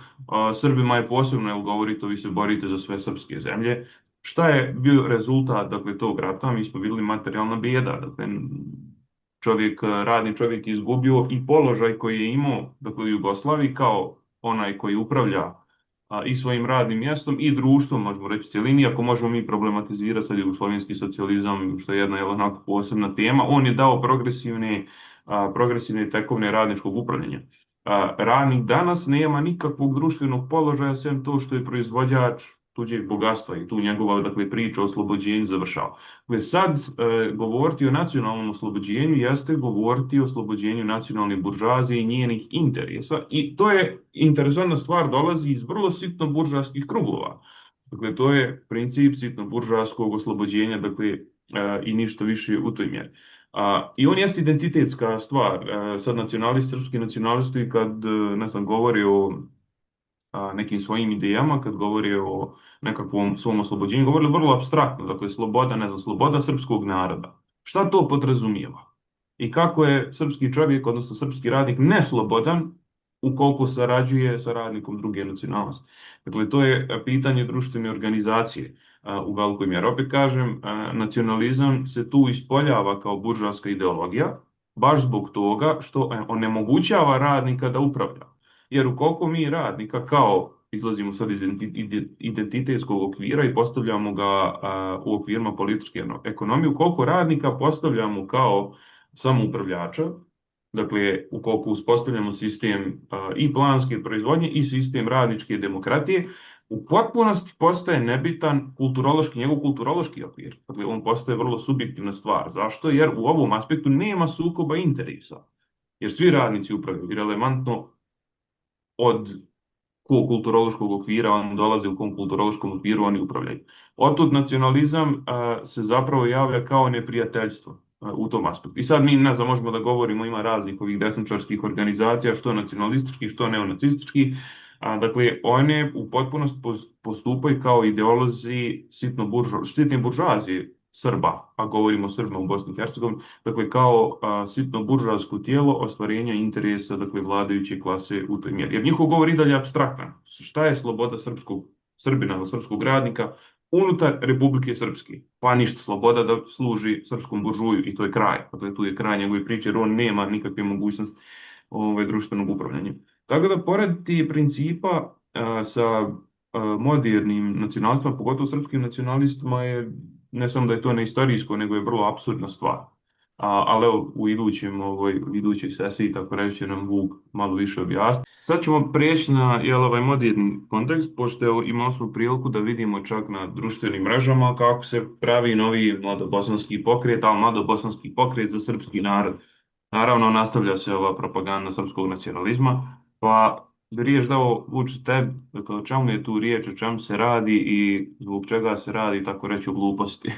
Srbima je posebno govorito: vi se borite za sve srpske zemlje. Šta je bio rezultat, dakle, tog rata? Mi smo vidjeli materijalna bijeda. Dakle, radni čovjek je izgubio i položaj koji je imao, dakle, u Jugoslaviji, kao onaj koji upravlja i svojim radnim mjestom i društvom, možemo reći cjelini, ako možemo mi problematizirati sad jugoslovenski socijalizam, što je jedna onako posebna tema. On je dao progresivne tekovine radničkog upravljanja. Radnik danas nema nikakvog društvenog položaja, sem to što je proizvođač tuđeg bogatstva, i tu njegova, dakle, priča o oslobođenju završava. Sad govoriti o nacionalnom oslobođenju jeste govoriti o oslobođenju nacionalne buržoazije i njenih interesa, i to je interesantna stvar, dolazi iz vrlo sitno buržoaskih krugova. Dakle, to je princip sitno buržoaskog oslobođenja, dakle, i ništa više u toj mjeri. I on jeste identitetska stvar. Sad srpski nacionalisti, kad govori o nekim svojim idejama, kad govori o nekakvom svom oslobođenju, govori vrlo apstraktno, dakle, sloboda srpskog naroda. Šta to podrazumijeva? I kako je srpski čovjek, odnosno srpski radnik, neslobodan ukoliko sarađuje sa radnikom druge nacionalnosti? Dakle, to je pitanje društvene organizacije u velikoj mjeri. Opet kažem, nacionalizam se tu ispoljava kao buržoaska ideologija, baš zbog toga što onemogućava radnika da upravlja. Jer ukoliko mi radnika izlazimo sad iz identitetskog okvira i postavljamo ga u okvirima političke ekonomije, ukoliko radnika postavljamo kao samoupravljača, dakle, ukoliko uspostavljamo sistem i planske proizvodnje i sistem radničke demokratije, u potpunosti postaje nebitan njegov kulturološki okvir. Dakle, on postaje vrlo subjektivna stvar. Zašto? Jer u ovom aspektu nema sukoba interesa. jer svi radnici upravljaju i relevantno od kog kulturološkog okvira on dolaze, u kom kulturološkom okviru oni upravljaju. Otud nacionalizam se zapravo javlja kao neprijateljstvo u tom aspektu. I sad mi, ne znam, možemo da govorimo, ima raznih ovih desničarskih organizacija, što nacionalističkih, što neonacističkih. Dakle, one u potpunosti postupaju kao ideolozi sitne buržoazije Srba, a govorimo o Srbima u Bosni i Hercegovini, dakle kao sitno buržoazsko tijelo ostvarenja interesa, dakle, vladajuće klase u toj mjeri. Jer njihov govor i dalje apstraktan. Šta je sloboda srpskog Srbina ili srpskog radnika unutar Republike Srpske? Pa ništa, sloboda da služi srpskom buržuju i to je kraj. Dakle, tu je kraj njegove priče jer on nema nikakve mogućnosti društvenog upravljanja. Tako da, pored tih principa sa modernim nacionalistima, pogotovo srpskim nacionalistima, je ne samo da je to neistorijsko, nego je vrlo apsurdna stvar. Ali evo, u idućoj sesiji, tako reći, će nam Vuk malo više objasniti. Sad ćemo prijeći na ovaj moderni kontekst, pošto imali smo priliku da vidimo čak na društvenim mrežama kako se pravi novi mladobosanski pokret, ali mladobosanski pokret za srpski narod. Naravno, nastavlja se ova propaganda srpskog nacionalizma, pa bi riječ dao Vuče tebi, dakle, o čemu je tu riječ, o čemu se radi i zbog čega se radi, tako reći, o gluposti.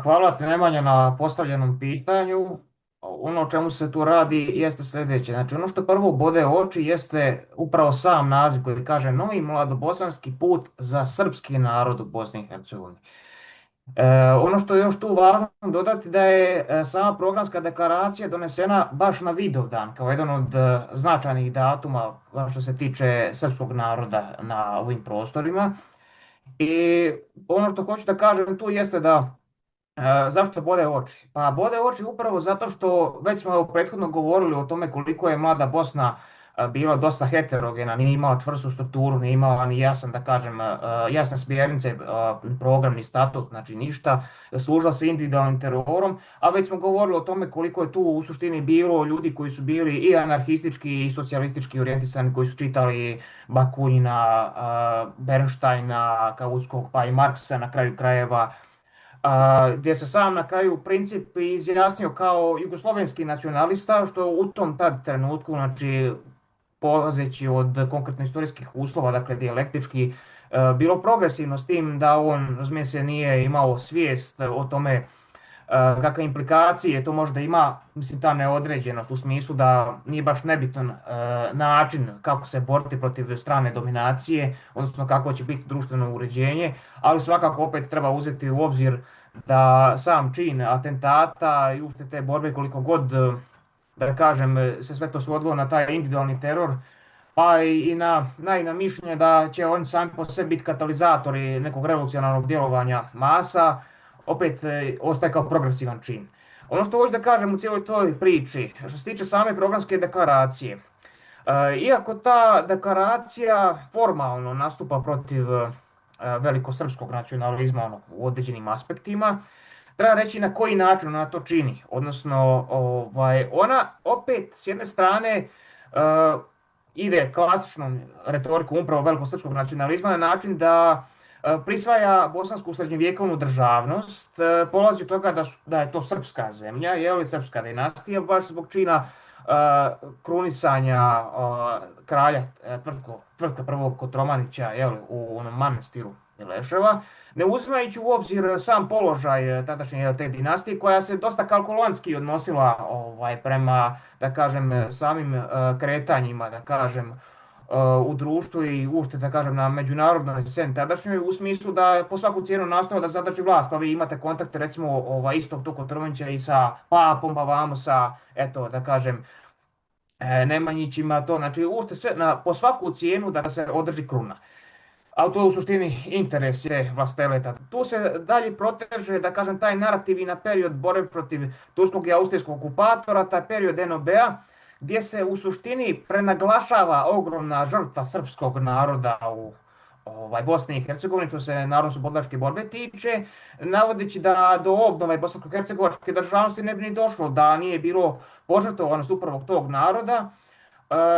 Hvala ti, Nemanja, na postavljenom pitanju. Ono o čemu se tu radi jeste sljedeće. Znači, ono što prvo bode oči jeste upravo sam naziv koji kaže Novi mladobosanski put za srpski narod u Bosni i Hercegovini. Ono što je još tu važno dodati da je sama programska deklaracija donesena baš na Vidovdan kao jedan od značajnih datuma što se tiče srpskog naroda na ovim prostorima. I ono što hoću da kažem tu jeste da zašto bode oči? Pa bode oči upravo zato što već smo prethodno govorili o tome koliko je mlada Bosna bila dosta heterogena, nije imala čvrstu strukturu, nije imala ni jasan, da kažem, jasne smjernice, program ni statut, znači ništa, služila se individualnim terorom, a već smo govorili o tome koliko je tu u suštini bilo ljudi koji su bili i anarhistički i socijalistički orijentisani, koji su čitali Bakunin'a, Bernsteina, Kautsky'og, pa i Marksa na kraju krajeva, gdje se sam na kraju princip izjasnio kao jugoslovenski nacionalista, što u tom tad trenutku, znači polazeći od konkretno istorijskih uslova, dakle dijalektički, bilo progresivno s tim da on, razumije se, nije imao svijest o tome kakve implikacije to možda ima, mislim, ta neodređenost u smislu da nije baš nebitan način kako se boriti protiv strane dominacije, odnosno kako će biti društveno uređenje, ali svakako opet treba uzeti u obzir da sam čin atentata i uopšte te borbe koliko god, da kažem, se sve to svodilo na taj individualni teror, pa i na mišljenje da će oni sami po sebi biti katalizatori nekog revolucionarnog djelovanja masa, opet ostaje kao progresivan čin. Ono što hoću da kažem u cijeloj toj priči, što se tiče same programske deklaracije, iako ta deklaracija formalno nastupa protiv velikosrpskog nacionalizma u određenim aspektima, treba reći na koji način ona to čini. Odnosno, ona opet s jedne strane ide klasičnom retorikom upravo velikosrpskog nacionalizma na način da prisvaja bosansku srednjovjekovnu državnost, polazi od toga da je to srpska zemlja, srpska dinastija, baš zbog čina krunisanja kralja Tvrtka prvog Kotromanića u onom manastiru Mileševa, ne uzimajući u obzir sam položaj tadašnje te dinastije koja se dosta kalkulantski odnosila prema, da kažem, samim kretanjima, da kažem, u društvu i uopšte, da kažem, na međunarodnoj sceni tadašnjoj, u smislu da je po svaku cijenu nastojao da zadrži vlast, pa vi imate kontakte recimo istog tog Kotromanića i sa papom, pa vamo sa, eto, da kažem, Nemanjićima, to, znači uopšte sve po svaku cijenu da se održi kruna. Ali to je u suštini interes je vlasteleta. Tu se dalje proteže, da kažem, taj narativ i na period borbe protiv turskog i austrijskog okupatora, taj period NOB-a, gdje se u suštini prenaglašava ogromna žrtva srpskog naroda u Bosni i Hercegovini, što se narodno-oslobodilačke borbe tiče, navodeći da do obnove bosansko-hercegovačke državnosti ne bi ni došlo da nije bilo požrtvovanost upravo tog naroda.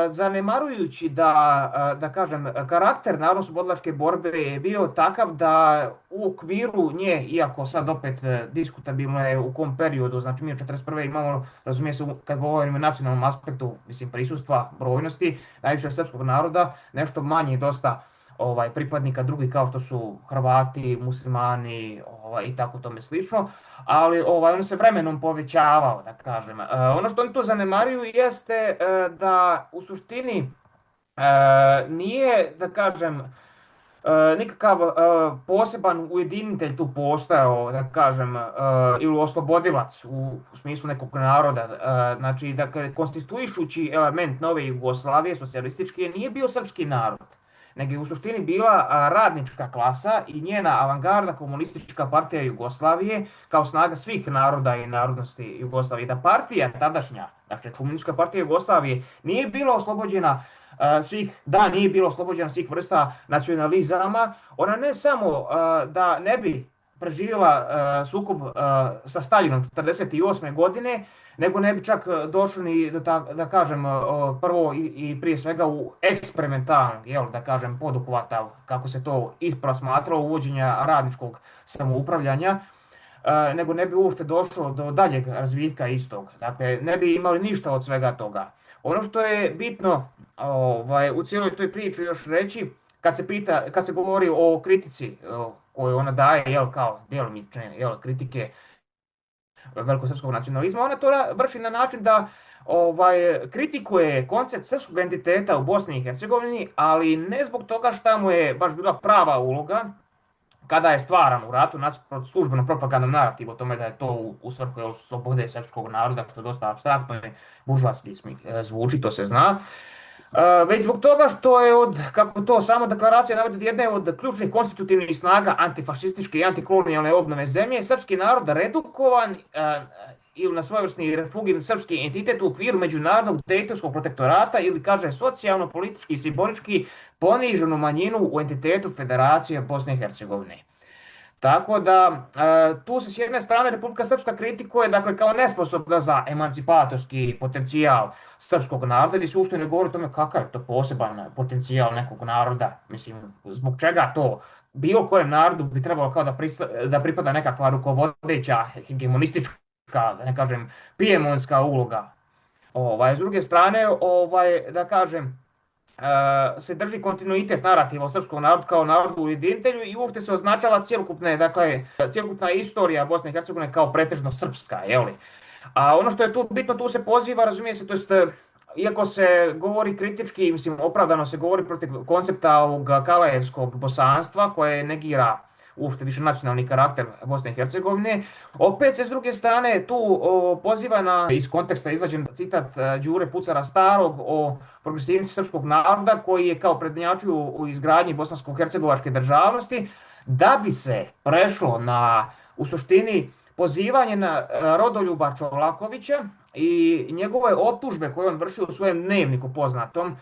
zanemarujući da kažem, karakter narodnooslobodilačke borbe je bio takav da u okviru nje, iako sad opet diskutabilno je u kom periodu, znači mi od 41. imamo, razumije se, kad govorimo o nacionalnom aspektu, mislim, prisustva, brojnosti, najviše srpskog naroda, nešto manje dosta pripadnika drugih kao što su Hrvati, Muslimani i tako tome slično, ali on se vremenom povećavao, da kažem. Ono što oni tu zanemaruju jeste da u suštini nije, da kažem, nikakav poseban ujedinitelj tu postojao, da kažem, ili oslobodilac u smislu nekog naroda. Znači, dakle, konstituišući element nove Jugoslavije, socijalističke, nije bio srpski narod, nego je u suštini bila radnička klasa i njena avangarda Komunistička partija Jugoslavije kao snaga svih naroda i narodnosti Jugoslavije. Da partija tadašnja, dakle Komunistička partija Jugoslavije, nije bila oslobođena nije bilo oslobođena svih vrsta nacionalizama, ona ne samo da ne bi preživjela sukob sa Stalinom 1948. godine, nego ne bi čak došli ni, da kažem, prvo i prije svega u eksperimentalnog, da kažem, poduhvata, kako se to ispravo smatralo, uvođenja radničkog samoupravljanja, nego ne bi uopšte došlo do daljeg razvitka istog. Dakle, ne bi imali ništa od svega toga. Ono što je bitno u cijeloj toj priči još reći, kad se govori o kritici koju ona daje, kao djelomične kritike velikosrpskog nacionalizma, ona to vrši na način da kritikuje koncept srpskog identiteta u Bosni i Hercegovini, ali ne zbog toga što mu je baš bila prava uloga kada je stvaran u ratu nasuprot službenom propagandnom narativu o tome da je to u svrhu slobode srpskog naroda, što je dosta apstraktno i buržoaski zvuči, to se zna. Već zbog toga što je kako to samo deklaracija navodi, jedne od ključnih konstitutivnih snaga antifašističke i antikolonijalne obnove zemlje, srpski narod redukovan ili na svojevrsni refugivni srpski entitet u okviru međunarodnog Dejtonskog protektorata ili, kaže, socijalno, politički i simbolički poniženu manjinu u entitetu Federacije Bosne i Hercegovine. Tako da, tu se s jedne strane Republika Srpska kritikuje, dakle, kao nesposobna za emancipatorski potencijal srpskog naroda, gdje se uopšte ne govori o tome kakav je to poseban potencijal nekog naroda, mislim, zbog čega to bilo kojem narodu bi trebalo kao da pripada nekakva rukovodeća, hegemonistička, da ne kažem, pijemonska uloga. S druge strane, da kažem, se drži kontinuitet narativa o srpskom narodu kao narodu ujedinitelju i uopšte se označava cjelokupna istorija Bosne i Hercegovine kao pretežno srpska, A ono što je tu bitno, tu se poziva, razumije se, to jest, iako se govori kritički, mislim, opravdano se govori protiv koncepta ovog kalajevskog bosanstva koje negira uopšte više nacionalni karakter Bosne i Hercegovine. Opet se s druge strane tu poziva iz konteksta izvađen citat Đure Pucara Starog o progresivnosti srpskog naroda koji je kao prednjačio u izgradnji bosansko-hercegovačke državnosti, da bi se prešlo na, u suštini, pozivanje na Rodoljuba Čolakovića i njegove optužbe koje on vršio u svojem dnevniku poznatom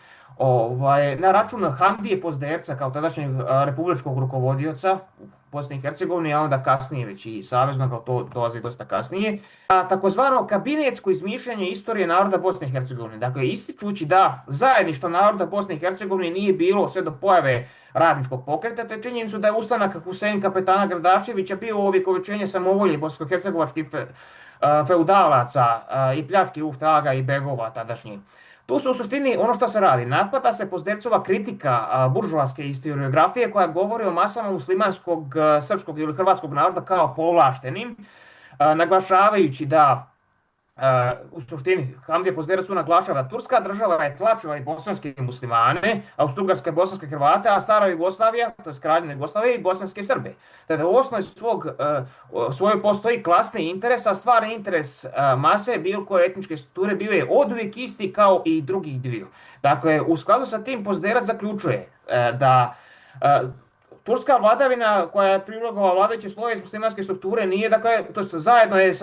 na račun Hamdije Pozderca kao tadašnjeg republičkog rukovodioca u Bosni i Hercegovini, a onda kasnije već i saveznog, ali to dolazi dosta kasnije, a takozvano kabinetsko izmišljanje istorije naroda Bosne i Hercegovine. Dakle, ističući da zajedništvo naroda Bosne i Hercegovine nije bilo sve do pojave radničkog pokreta, te činjenicu da je ustanak Husein kapetana Gradaševića bio ovjekovečenje samovolje bosansko-hercegovačkih feudalaca i pljački uopšte aga i begova tadašnjih. Tu se u suštini ono što se radi, napada se Pozdercova kritika buržoaske historiografije koja govori o masama muslimanskog, srpskog ili hrvatskog naroda kao povlaštenim, naglašavajući da u suštini Hamdija Pozderac naglašava da Turska država je tlačila i bosanske muslimane, Austrougarska i bosanske Hrvate, a stara Jugoslavija, to je Kraljevina Jugoslavija, i bosanske Srbe. Tada u osnovi svojoj postoji klasni interes, a stvarni interes mase bilo koje etničke strukture bio je oduvijek isti kao i drugih dviju. Dakle, u skladu sa tim Pozderac zaključuje da turska vladavina koja je privilegovala vladajuće slojeve iz muslimanske strukture nije, dakle, to zajedno je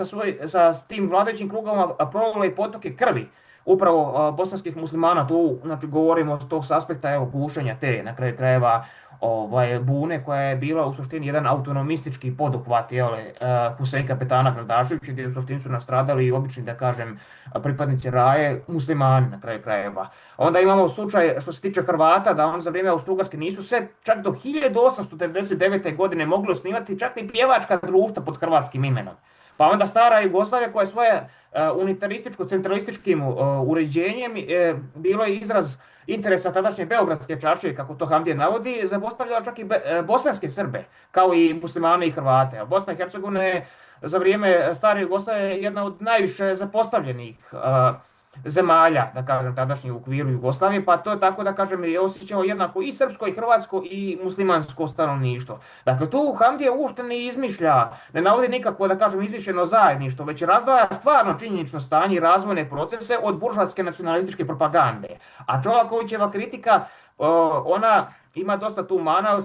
sa tim vladajućim krugovima prolila i potoke krvi upravo bosanskih muslimana, tu znači govorimo s tog aspekta evo gušenja te na kraju krajeva bune koja je bila u suštini jedan autonomistički poduhvat Husein kapetana Gradaševića gdje u suštini su nastradali i obični da kažem pripadnici raje muslimani na kraju krajeva. Onda imamo slučaj što se tiče Hrvata da on za vrijeme Austro-Ugarske nisu sve čak do 1899. godine mogli osnivati čak i pjevačka društva pod hrvatskim imenom. Pa onda stara Jugoslavija koja je svoje unitarističko-centralističkim uređenjem bilo je izraz interesa tadašnje Beogradske čaršije, kako to Hamdije navodi, zapostavljala čak i bosanske Srbe, kao i muslimane i Hrvate. A Bosna i Hercegovina je za vrijeme stare Jugoslavije jedna od najviše zapostavljenih zemalja, da kažem, tadašnji u okviru Jugoslavije, pa to je tako da kažem je osjećalo jednako i srpsko i hrvatsko i muslimansko stanovništvo. Dakle, tu Hamdija uopšte ne izmišlja, ne navodi nikako da kažem izmišljeno zajedništvo, već razdvaja stvarno činjenično stanje i razvojne procese od buržoaske nacionalističke propagande. A Čolakovićeva kritika, ona ima dosta tu mana,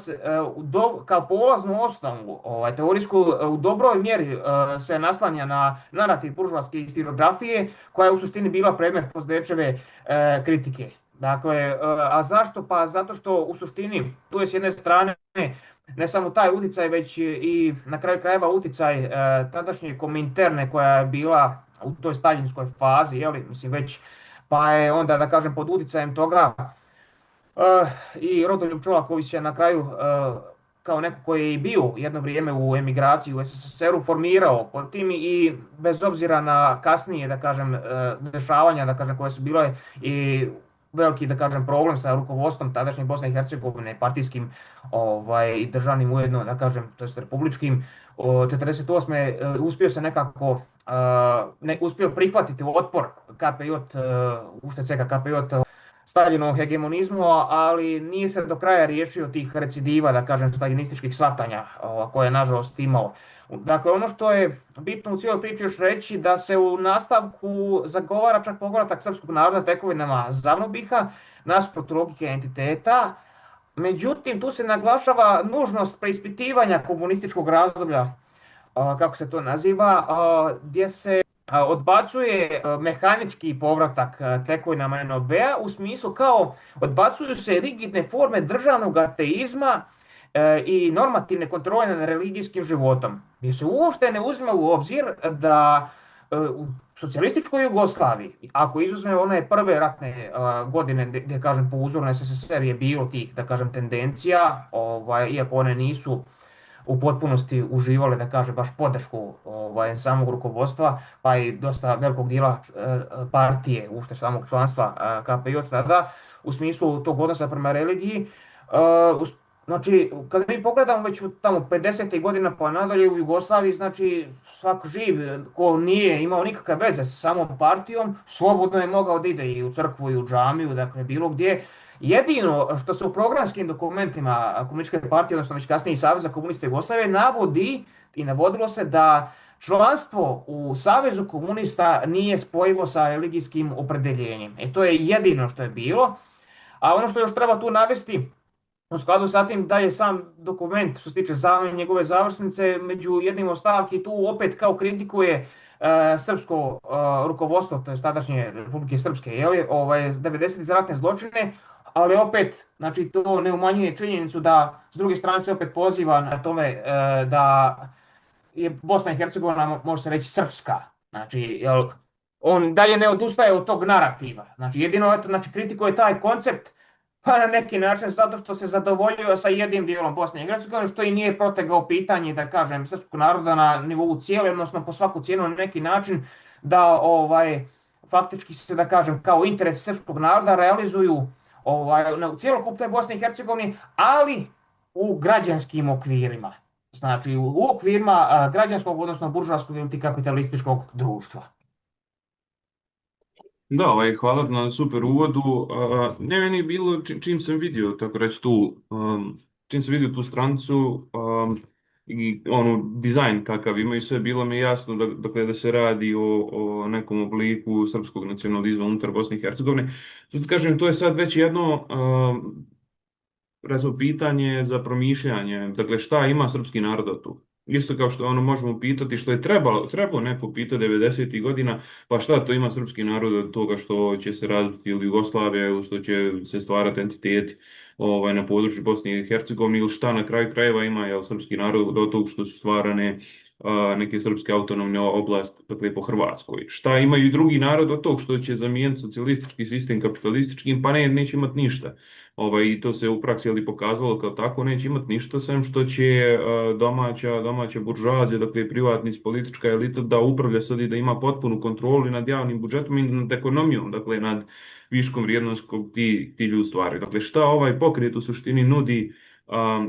kao polaznu osnovu teorijsku u dobroj mjeri se naslanja na narativ buržoaske historiografije koja je u suštini bila predmet Pozdečeve kritike. Dakle, a zašto? Pa zato što u suštini tu je s jedne strane ne samo taj utjecaj, već i na kraju krajeva utjecaj tadašnje Kominterne koja je bila u toj staljinskoj fazi, mislim već, pa je onda da kažem pod utjecajem toga i Rodoljub Čolaković je na kraju kao neko koji je bio jedno vrijeme u emigraciji u SSSR-u formirao pod tim i bez obzira na kasnije da kažem dešavanja da kažem koje su bile i veliki da kažem problem sa rukovodstvom tadašnje Bosne i Hercegovine partijskim i državnim ujedno da kažem to jest republičkim 48. Uspio se nekako uspio prihvatiti otpor KPJ UŠTC-a KPJ Staljinovog hegemonizmu, ali nije se do kraja riješio tih recidiva, da kažem, staljinističkih shvatanja koje je nažalost imao. Dakle, ono što je bitno u cijeloj priči još reći da se u nastavku zagovara čak povratak srpskog naroda tekovinama Zavnobiha nasuprot logike entiteta. Međutim, tu se naglašava nužnost preispitivanja komunističkog razdoblja, kako se to naziva, gdje se odbacuje mehanički povratak tekovinama NOB-a u smislu kao odbacuju se rigidne forme državnog ateizma i normativne kontrole nad religijskim životom. Gdje se uopšte ne uzima u obzir da u socijalističkoj Jugoslaviji, ako izuzme one prve ratne godine gdje kažem po uzoru na SSSR je bilo tih da kažem tendencija, iako one nisu u potpunosti uživale, da kaže, baš podršku samog rukovodstva, pa i dosta velikog dijela partije, ušte samog članstva KPJ tada, u smislu tog odnosa prema religiji. Znači, kada mi pogledamo već u tamo 50. godina pa nadalje u Jugoslaviji, znači svako živ ko nije imao nikakve veze sa samom partijom, slobodno je mogao da ide i u crkvu i u džamiju, dakle bilo gdje. Jedino što se u programskim dokumentima Komunističke partije, odnosno već kasnije i Saveza komunista Jugoslavije, navodi i navodilo se da članstvo u Savezu komunista nije spojivo sa religijskim opredjeljenjem. To je jedino što je bilo. A ono što još treba tu navesti, u skladu sa tim da je sam dokument što se tiče njegove završnice, među jednim od stavki tu opet kao kritikuje srpsko rukovodstvo, to je tadašnje Republike Srpske, 90. za ratne zločine, ali opet, znači to ne umanjuje činjenicu da s druge strane se opet poziva na tome da je Bosna i Hercegovina, može se reći, srpska. Znači, on dalje ne odustaje od tog narativa. Znači, jedino znači, kritikuje taj koncept, pa na neki način zato što se zadovoljuje sa jednim dijelom Bosne i Hercegovine, što i nije protegao pitanje, da kažem, srpskog naroda na nivou cijele, odnosno po svaku cijenu na neki način da faktički se, da kažem, kao interes srpskog naroda realizuju u cjelokupnoj Bosni i Hercegovini, ali u građanskim okvirima. Znači u okvirima građanskog, odnosno buržoaskog ili kapitalističkog društva. Da, hvala na super uvodu. Meni je bilo, čim sam vidio, tako reći čim sam vidio tu stranicu i dizajn kakav imaju sve, bilo mi jasno da se radi o nekom obliku srpskog nacionalizma unutar Bosne i Hercegovine. Zato kažem, to je sad već jedno pitanje za promišljanje. Dakle, šta ima srpski narod tu? Isto kao što ono možemo pitati što je trebalo neko pitati 90. godina, pa šta to ima srpski narod od toga što će se razviti ili Jugoslavija ili što će se stvarati entiteti na području Bosne i Hercegovine ili šta na kraju krajeva ima srpski narod od toga što su stvarane neke srpske autonomne oblasti, dakle po Hrvatskoj. Šta imaju i drugi narod od tog što će zamijeniti socijalistički sistem kapitalističkim, pa neće imati ništa. I to se u praksi pokazalo kao tako, neće imati ništa sem što će domaća buržoazija, dakle privatnici, politička elita da upravlja sad i da ima potpunu kontrolu i nad javnim budžetom i nad ekonomijom, dakle nad viškom vrijednosti kog ti ljudi stvaraju. Dakle, šta ovaj pokret u suštini nudi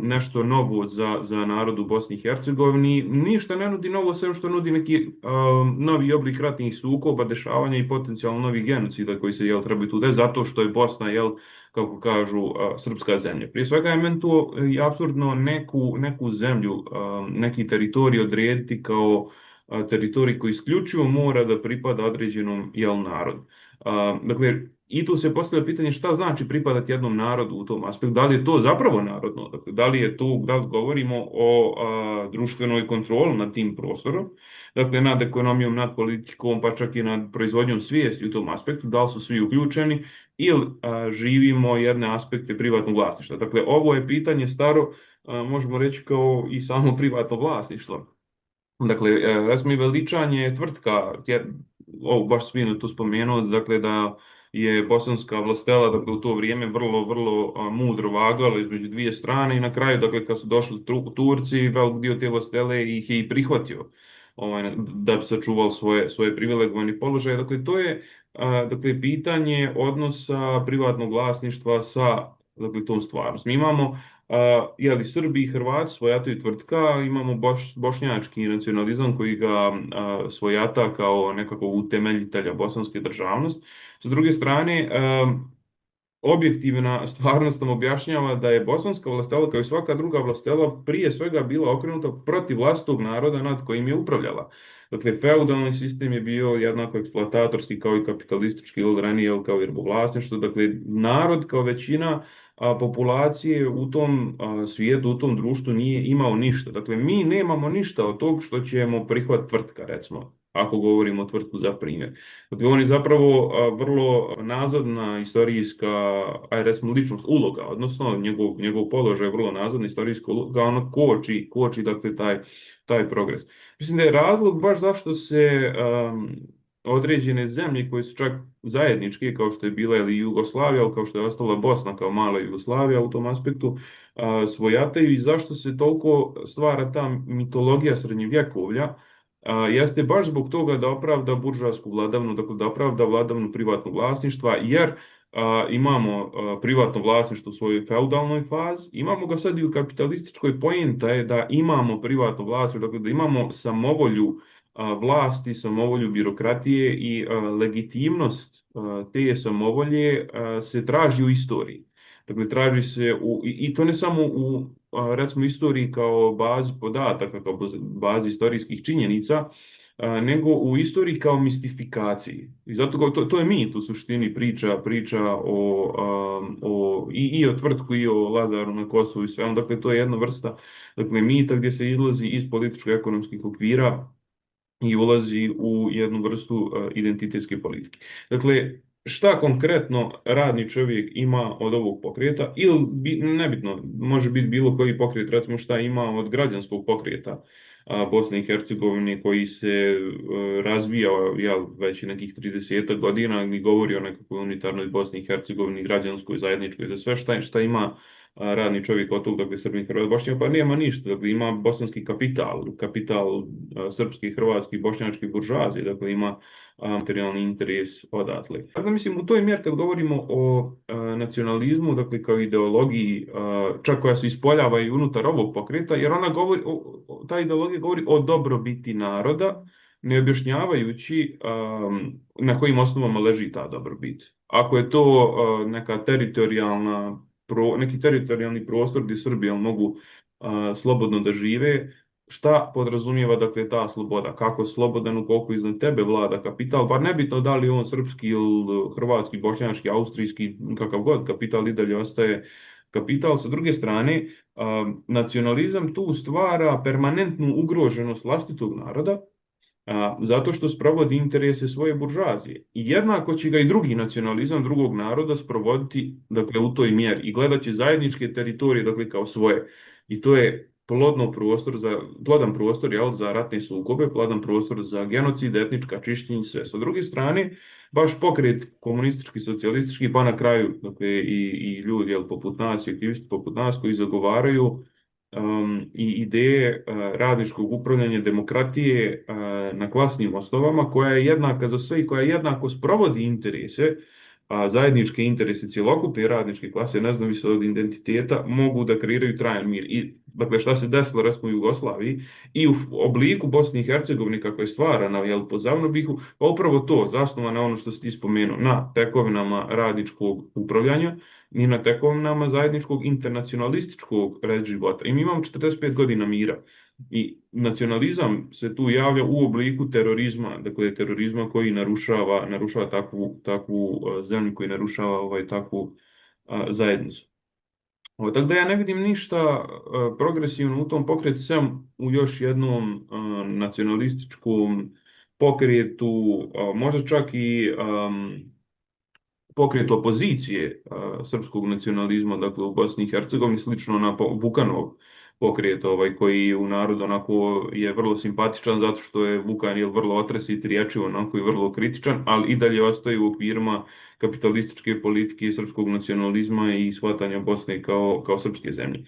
nešto novo za narod u Bosni i Hercegovini? Ništa ne nudi novo, sem što nudi neki novi oblik ratnih sukoba, dešavanja i potencijalno novih genocida koji se trebaju tu desiti, zato što je Bosna, kako kažu, srpska zemlja. Prije svega je meni to apsurdno neku zemlju, neki teritorij odrediti kao teritorij koji isključivo mora da pripada određenom narodu. Dakle, i tu se postavlja pitanje šta znači pripadati jednom narodu u tom aspektu, da li je to zapravo narodno, dakle, da li govorimo o društvenoj kontroli nad tim prostorom, dakle nad ekonomijom, nad politikom, pa čak i nad proizvodnjom svijesti u tom aspektu, da li su svi uključeni ili živimo jedne aspekte privatnog vlasništva. Dakle, ovo je pitanje staro, možemo reći kao i samo privatno vlasništvo. Dakle, recimo i veličanje tvrtka, ovo baš svi to spomenuo, dakle da je bosanska vlastela, dakle u to vrijeme vrlo, vrlo mudro vagala između dvije strane i na kraju, dakle kad su došli Turci, velik dio te vlastele ih je i prihvatio da bi sačuvao svoje privilegovane položaje. Dakle, to je dakle, pitanje odnosa privatnog vlasništva sa dakle, tom stvarnosti. Mi imamo Srbi i Hrvati svojataju tvrtka, imamo bošnjački nacionalizam koji ga svojata kao nekako utemeljitelja bosanske državnosti. S druge strane, objektivna stvarnost nam objašnjava da je bosanska vlastela kao i svaka druga vlastela prije svega bila okrenuta protiv vlastitog naroda nad kojim je upravljala. Dakle, feudalni sistem je bio jednako eksploatatorski kao i kapitalistički ili ranije kao i robovlasništvo. Dakle, narod kao većina populacije u tom svijetu, u tom društvu nije imao ništa. Dakle, mi nemamo ništa od tog što ćemo prihvatiti tvrtka, recimo, ako govorimo o tvrtku za primjer. Dakle, on je zapravo vrlo nazadna istorijska, recimo, ličnost, uloga, odnosno njegov položaj je vrlo nazadna istorijska uloga, ono koči dakle, taj progres. Mislim da je razlog baš zašto se određene zemlje koje su čak zajedničke, kao što je bila ili Jugoslavija, ali kao što je ostala Bosna kao mala Jugoslavija u tom aspektu, svojataju i zašto se toliko stvara ta mitologija srednjevjekovlja, jeste baš zbog toga da opravda buržoasku vladavnu, dakle da opravda vladavnu privatnog vlasništva, jer imamo privatno vlasništvo u svojoj feudalnoj fazi, imamo ga sad i u kapitalističkoj. Poenta je da imamo privatno vlasništvo, dakle da imamo samovolju vlasti, samovolju birokratije i legitimnost te samovolje se traži u istoriji. Dakle, traži se i to ne samo u recimo istoriji kao bazi podataka, kao bazi istorijskih činjenica, nego u istoriji kao mistifikaciji. I zato to je mit u suštini priča i o tvrtku i o Lazaru na Kosovu i sve. Dakle, to je jedna vrsta mita gdje se izlazi iz političko-ekonomskih okvira i ulazi u jednu vrstu identitetske politike. Dakle, šta konkretno radni čovjek ima od ovog pokreta, ili nebitno, može biti bilo koji pokret, recimo šta ima od građanskog pokreta Bosne i Hercegovine koji se razvijao već nekih 30 godina i govori o nekakvoj unitarnoj Bosni i Hercegovini, građanskoj, zajedničkoj, za sve šta ima radni čovjek od tog, dakle, Srbi i Hrvati, Bošnjaka, pa nema ništa, dakle, ima bosanski kapital srpski, hrvatski, bošnjački buržoazije, dakle, ima materijalni interes odatle. Dakle, mislim, u toj mjeri kad govorimo o nacionalizmu, dakle, kao ideologiji, čak koja se ispoljava i unutar ovog pokreta, jer ona govori, ta ideologija govori o dobrobiti naroda, ne objašnjavajući na kojim osnovama leži ta dobrobit. Ako je to neka neki teritorijalni prostor gdje Srbi mogu slobodno da žive, šta podrazumijeva dakle ta sloboda? Kako slobodan ukoliko iznad tebe vlada kapital, bar nebitno da li on srpski ili hrvatski, bošnjački, austrijski, kakav god kapital i dalje ostaje kapital. Sa druge strane, nacionalizam tu stvara permanentnu ugroženost vlastitog naroda, zato što sprovodi interese svoje buržoazije. I jednako će ga i drugi nacionalizam drugog naroda sprovoditi, dakle, u toj mjeri i gledat će zajedničke teritorije, dakle, kao svoje. I to je plodan prostor, jel, za ratne sukobe, plodan prostor za genocid, etnička čišćenja, sve. Sa druge strane, baš pokret komunistički, socijalistički, pa na kraju, dakle, i ljudi, jel, poput nas, i aktivisti poput nas, koji zagovaraju i ideje radničkog upravljanja demokratije na klasnim osnovama, koja je jednaka za sve i koja jednako sprovodi interese, zajedničke interese cjelokupne radničke klase, nezavisno od identiteta, mogu da kreiraju trajan mir. I, dakle, šta se desilo, recimo, u Jugoslaviji i u obliku Bosne i Hercegovine kako je stvarana, jel, po Zavnobihu, pa upravo to, zasnovano na ono što si ti spomenuo, na tekovinama radničkog upravljanja ni na tekovinama zajedničkog internacionalističkog red života. I mi imamo 45 godina mira. I nacionalizam se tu javlja u obliku terorizma, dakle terorizma koji narušava takvu zemlju, koji narušava takvu zajednicu. Tako da ja ne vidim ništa progresivno u tom pokretu, sem u još jednom nacionalističkom pokretu, možda čak i pokret opozicije srpskog nacionalizma, dakle u Bosni i Hercegovini, slično na Vukanov pokret, koji u narodu onako je vrlo simpatičan, zato što je Vukan vrlo otresit, riječiv, onako i vrlo kritičan, ali i dalje ostaje u okvirima kapitalističke politike i srpskog nacionalizma i shvatanja Bosne kao srpske zemlje.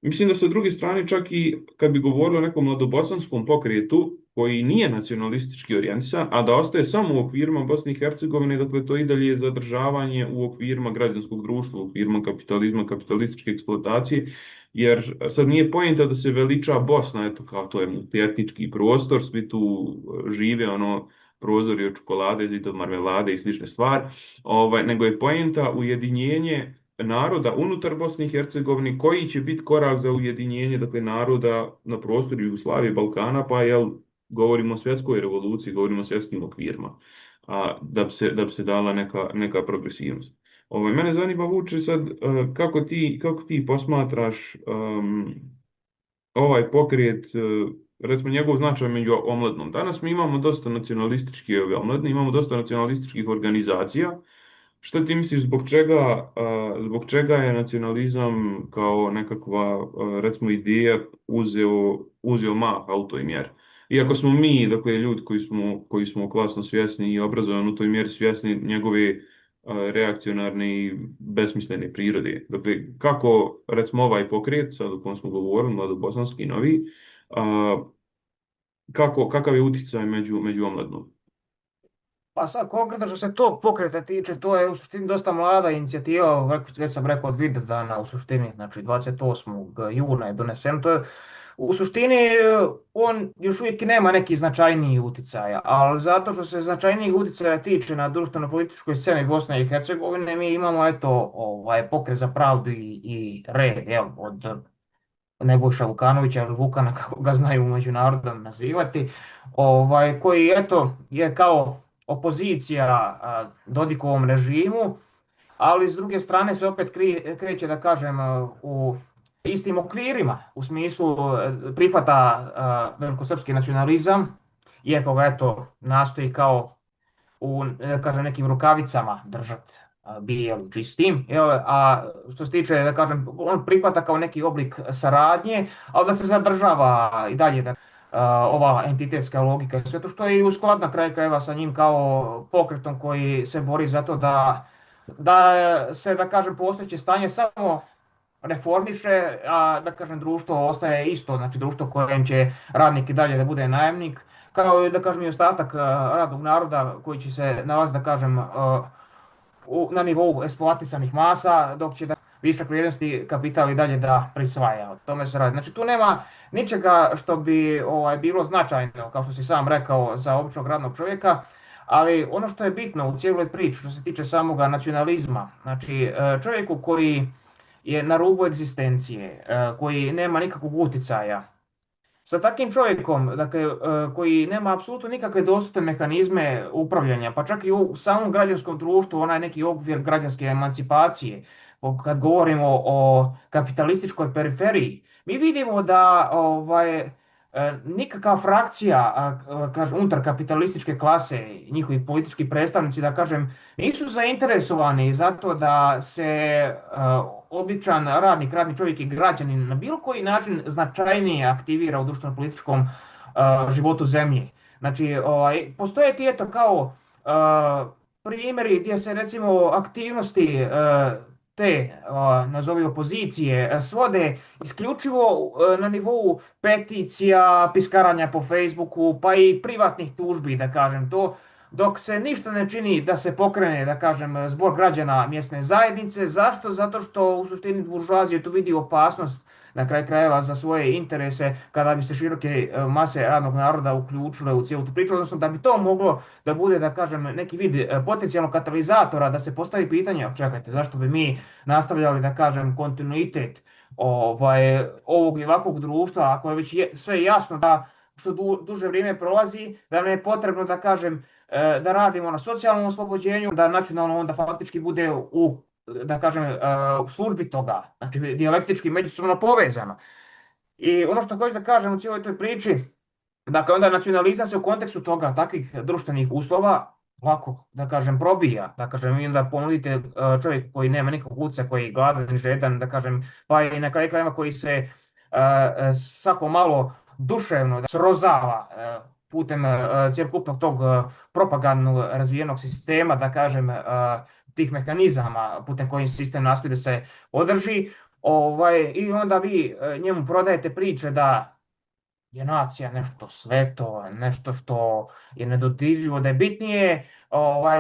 Mislim da sa druge strane, čak i kad bi govorilo o nekom mladobosanskom pokretu koji nije nacionalistički orijentisan, a da ostaje samo u okvirima Bosne i Hercegovine, dakle to i dalje je zadržavanje u okvirima građanskog društva, u okvirima kapitalizma, kapitalističke eksploatacije, jer sad nije poenta da se veliča Bosna, eto kao to je multietnički prostor, svi tu žive, prozori od čokolade, zid od marmelade i slične stvari, nego je poenta ujedinjenje naroda unutar Bosne i Hercegovine, koji će biti korak za ujedinjenje, dakle, naroda na prostoru Jugoslavije, Balkana, pa govorimo o svjetskoj revoluciji, govorimo o svjetskim okvirima, da bi se dala neka progresivnost. Mene zanima, Vuče, sad kako ti posmatraš ovaj pokret, recimo njegov značaj među omladinom. Danas mi imamo dosta nacionalističkih omladine, imamo dosta nacionalističkih organizacija. Šta ti misliš, zbog čega je nacionalizam kao nekakva, recimo, ideja uzeo maha u toj mjeri? Iako smo mi, dakle, ljudi koji smo klasno svjesni i obrazovani u toj mjeri, svjesni njegove reakcionarne i besmislene prirode. Dakle, kako, recimo, ovaj pokret, sad o kojem smo govorili, mladobosanski novi, kakav je utjecaj među omladinom? Pa sad, konkretno što se tog pokreta tiče, to je u suštini dosta mlada inicijativa, već sam rekao od Vidardana u suštini, znači 28. juna je donesen. To je, u suštini on još uvijek nema neki značajniji utjecaja, ali zato što se značajnijih utjecaja tiče na društveno-političkoj sceni Bosne i Hercegovine, mi imamo pokret za pravdu i red, od Nebojša Vukanovića ili Vukana, kako ga znaju u međunarodnom nazivati, koji je kao opozicija Dodikovom režimu, ali s druge strane se opet kreće, da kažem, u istim okvirima, u smislu prihvata velikosrpski nacionalizam, iako ga nastoji kao u, kažem, nekim rukavicama držati bijelim, čistim, a što se tiče, da kažem, on prihvata kao neki oblik saradnje, ali da se zadržava i dalje ova entitetska logika i sve to, što je i u skladu na kraju krajeva sa njim kao pokretom koji se bori za to da se, da kažem, postojeće stanje samo reformiše, a, da kažem, društvo ostaje isto, znači društvo kojem će radnik i dalje da bude najamnik, kao i, da kažem, i ostatak radnog naroda koji će se nalaziti, da kažem, na nivou eksploatisanih masa, dok će višak vrijednosti kapital i dalje da prisvaja. O tome se radi. Znači tu nema ničega što bi bilo značajno, kao što si sam rekao, za običnog radnog čovjeka, ali ono što je bitno u cijeloj priči što se tiče samoga nacionalizma, znači čovjeku koji je na rubu egzistencije, koji nema nikakvog utjecaja, sa takvim čovjekom, dakle, koji nema apsolutno nikakve dostupne mehanizme upravljanja, pa čak i u samom građanskom društvu, onaj neki okvir građanske emancipacije, kad govorimo o kapitalističkoj periferiji, mi vidimo da nikakva frakcija, kažem, unutar kapitalističke klase, njihovi politički predstavnici, da kažem, nisu zainteresovani zato da se običan radnik, radni čovjek i građanin na bilo koji način značajnije aktivira u društveno-političkom životu zemlje. Znači, postoje ti eto kao primjeri gdje se recimo aktivnosti te, nazovi opozicije, svode isključivo na nivou peticija, piskaranja po Facebooku, pa i privatnih tužbi, da kažem to, dok se ništa ne čini da se pokrene, da kažem, zbor građana mjesne zajednice. Zašto? Zato što u suštini buržoazija tu vidi opasnost na kraj krajeva za svoje interese kada bi se široke mase radnog naroda uključile u cijelu tu priču, odnosno da bi to moglo da bude, da kažem, neki vid potencijalnog katalizatora, da se postavi pitanje, čekajte, zašto bi mi nastavljali, da kažem, kontinuitet ovog i ovakvog društva, ako je već sve jasno da što duže vrijeme prolazi, da nam je potrebno, da kažem, da radimo na socijalnom oslobođenju, da nacionalno onda faktički bude u, da kažem, u službi toga, znači dijalektički međusobno povezano. I ono što hoću da kažem u cijeloj toj priči, dakle onda nacionalizam se u kontekstu toga, takvih društvenih uslova, lako, da kažem, probija, da kažem, i onda ponudite čovjek koji nema nikakvog utjecaja, koji je gladan, žedan, da kažem, pa i na kraju krajeva koji se svako malo duševno srozava putem cjelokupnog tog propagandnog razvijenog sistema, da kažem, tih mehanizama putem kojim sistem nastoji da se održi, i onda vi njemu prodajete priče da je nacija nešto sveto, nešto što je nedodirljivo, da je bitnije,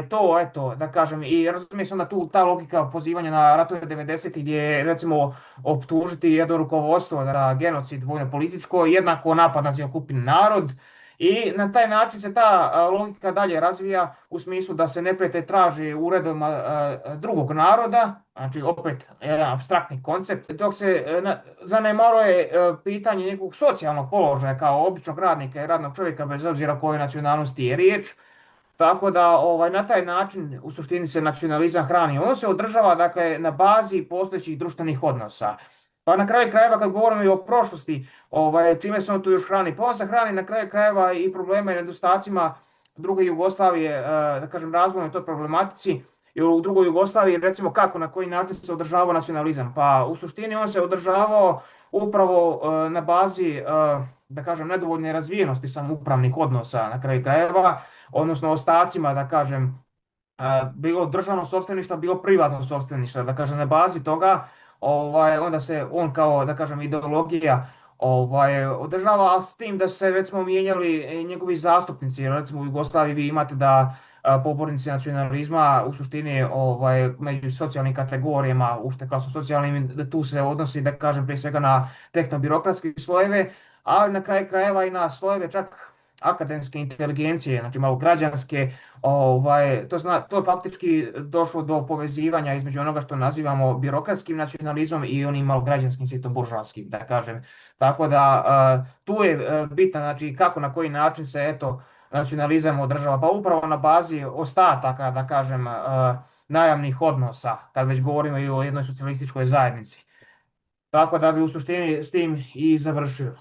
to, eto, da kažem, i razumije se onda tu ta logika pozivanja na ratove 90. gdje je, recimo, optužiti jedno rukovodstvo da genocid vojno-političko jednako napad na cjelokupni narod, i na taj način se ta logika dalje razvija u smislu da se neprijatelj traži u redovima drugog naroda, znači opet jedan apstraktni koncept, dok se zanemaruje pitanje nekog socijalnog položaja kao običnog radnika i radnog čovjeka bez obzira o kojoj nacionalnosti je riječ. Tako da na taj način u suštini se nacionalizam hrani. On se održava, dakle, na bazi postojećih društvenih odnosa. Pa na kraju krajeva kad govorimo i o prošlosti, čime se on tu još hrani? Pa on se hrani na kraju krajeva i problema i nedostacima druge Jugoslavije, da kažem, razvojnoj toj problematici. Jer u drugoj Jugoslaviji, recimo, kako, na koji način se održavao nacionalizam? Pa u suštini on se održavao upravo na bazi, da kažem, nedovoljne razvijenosti samoupravnih odnosa na kraju krajeva, odnosno ostacima, da kažem, bilo državno sopstveništvo, bilo privatno sopstveništvo, da kažem, na bazi toga onda se on kao, da kažem, ideologija održava, a s tim da se, recimo, mijenjali njegovi zastupnici. Recimo u Jugoslaviji vi imate da pobornici nacionalizma u suštini među socijalnim kategorijama, ušte klasno socijalnim, da tu se odnosi, da kažem, prije svega na tehnobirokratske slojeve, ali na kraju krajeva i na slojeve čak akademske inteligencije, znači malo građanske, to je faktički došlo do povezivanja između onoga što nazivamo birokratskim nacionalizmom i onim malo građanskim svijetom buržoaskim, da kažem. Tako da tu je bitno, znači, kako, na koji način se, eto, nacionalizam održava, pa upravo na bazi ostataka, da kažem, najamnih odnosa, kad već govorimo i o jednoj socijalističkoj zajednici. Tako da bi u suštini s tim i završio.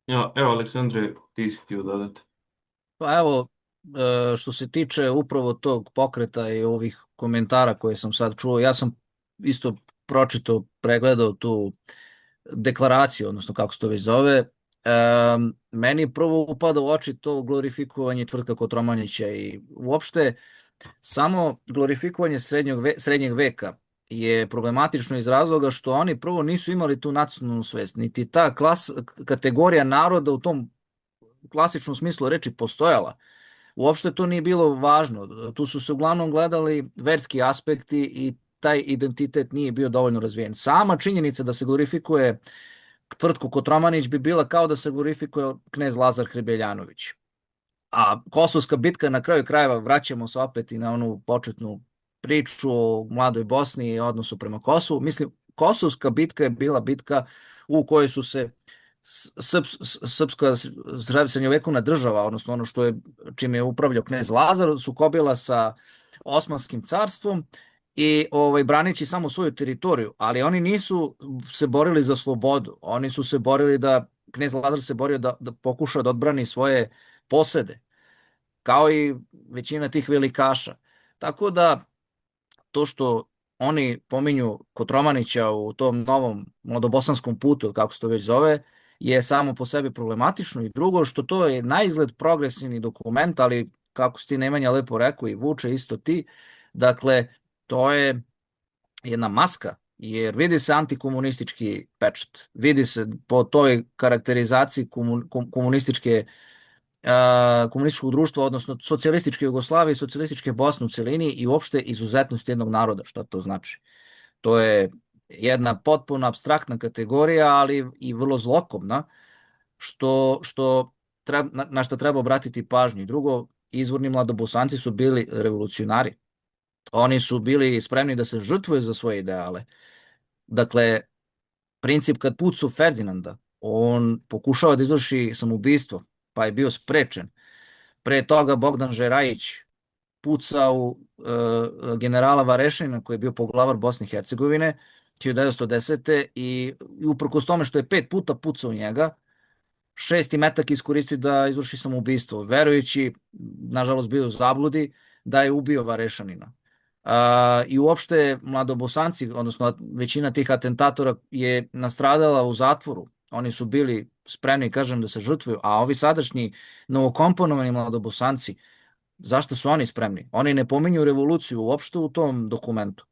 Ja, evo, Aleksandre, ti si htio dodati. Pa evo, što se tiče upravo tog pokreta i ovih komentara koje sam sad čuo, ja sam isto pročitao, pregledao tu deklaraciju, odnosno kako se to već zove. Meni prvo upada u oči to glorifikovanje Tvrtka Kotromanića i uopšte samo glorifikovanje srednjeg veka je problematično iz razloga što oni prvo nisu imali tu nacionalnu svest, niti ta kategorija naroda u tom klasičnom smislu reči postojala. Uopšte to nije bilo važno. Tu su se uglavnom gledali verski aspekti i taj identitet nije bio dovoljno razvijen. Sama činjenica da se glorifikuje Tvrtko Kotromanić bi bila kao da se glorifikuje knez Lazar Hrebeljanović. A Kosovska bitka, na kraju krajeva, vraćamo se opet i na onu početnu priču o mladoj Bosni i odnosu prema Kosovu. Mislim, Kosovska bitka je bila bitka u kojoj su se srpska srednjovekovna država, odnosno ono što je čime je upravljao knez Lazar, sukobila sa Osmanskim carstvom i branići samo svoju teritoriju, ali oni nisu se borili za slobodu, oni su se borili knez Lazar se borio da pokuša da odbrani svoje posede, kao i većina tih velikaša. Tako da to što oni pominju Kotromanića u tom novom mladobosanskom putu, kako se to već zove, je samo po sebi problematično, i drugo što to je na izgled progresivni dokument, ali kako si ti, Nemanja, lepo rekao, i Vuče isto ti, dakle to je jedna maska, jer vidi se antikomunistički pečat, vidi se po toj karakterizaciji komunističkog društva, odnosno socijalističke Jugoslavije i socijalističke Bosne u celini, i uopšte izuzetnost jednog naroda. Šta to znači? To je jedna potpuno apstraktna kategorija, ali i vrlo zlokobna, na što treba obratiti pažnju. I drugo, izvorni mladobosanci su bili revolucionari. Oni su bili spremni da se žrtvuju za svoje ideale. Dakle, princip kad pucu Ferdinanda, on pokušava da izvrši samoubistvo, pa je bio sprečen. Pre toga Bogdan Žerajić puca u generala Varešina, koji je bio poglavar Bosne i Hercegovine 1910. i uprkos tome što je 5 puta pucao u njega, 6. metak iskoristio da izvrši samoubistvo, verujući, nažalost bio u zabludi, da je ubio Varešanina. I uopšte mladobosanci, odnosno većina tih atentatora je nastradala u zatvoru. Oni su bili spremni, kažem, da se žrtvuju, a ovi sadašnji novokomponovani mladobosanci, zašto su oni spremni? Oni ne pominju revoluciju uopšte u tom dokumentu.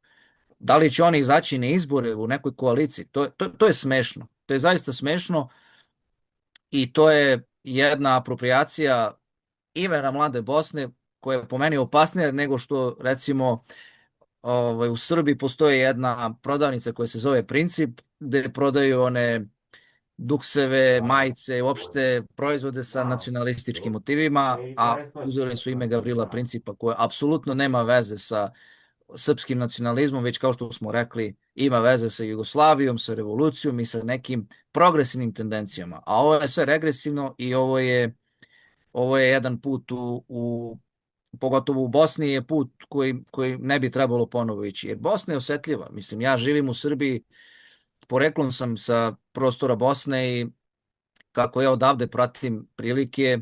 Da li će oni izaći na izbore u nekoj koaliciji? To je smešno. To je zaista smešno i to je jedna apropriacija imena Mlade Bosne, koja je po meni opasnija nego što, recimo, u Srbiji postoji jedna prodavnica koja se zove Princip, gde prodaju one dukseve, majice, uopšte proizvode sa nacionalističkim motivima, a uzeli su ime Gavrila Principa, koje apsolutno nema veze sa srpskim nacionalizmom, već, kao što smo rekli, ima veze sa Jugoslavijom, sa revolucijom i sa nekim progresivnim tendencijama. A ovo je sve regresivno i ovo je jedan put pogotovo u Bosni je put koji ne bi trebalo ponovo ići. Jer Bosna je osetljiva. Mislim, ja živim u Srbiji, poreklom sam sa prostora Bosne i kako ja odavde pratim prilike,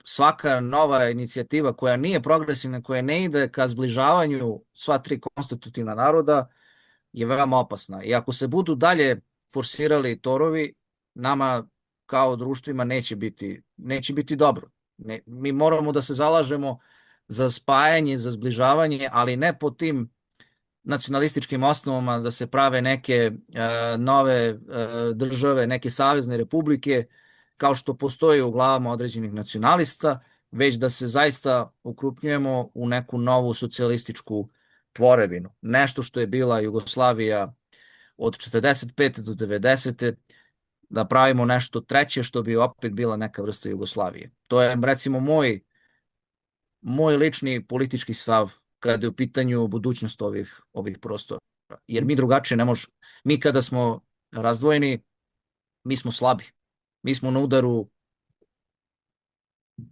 svaka nova inicijativa koja nije progresivna, koja ne ide ka zbližavanju sva 3 konstitutivna naroda, je veoma opasna. I ako se budu dalje forsirali torovi, nama kao društvima neće biti dobro. Mi moramo da se zalažemo za spajanje, za zbližavanje, ali ne po tim nacionalističkim osnovama da se prave neke nove države, neke savezne republike, kao što postoji u glavama određenih nacionalista, već da se zaista ukrupnjujemo u neku novu socijalističku tvorevinu. Nešto što je bila Jugoslavija od 45. do 90. da pravimo nešto treće što bi opet bila neka vrsta Jugoslavije. To je, recimo, moj lični politički stav kada je u pitanju budućnost ovih prostora. Jer mi drugačije ne možemo. Mi kada smo razdvojeni, mi smo slabi. Mi smo na udaru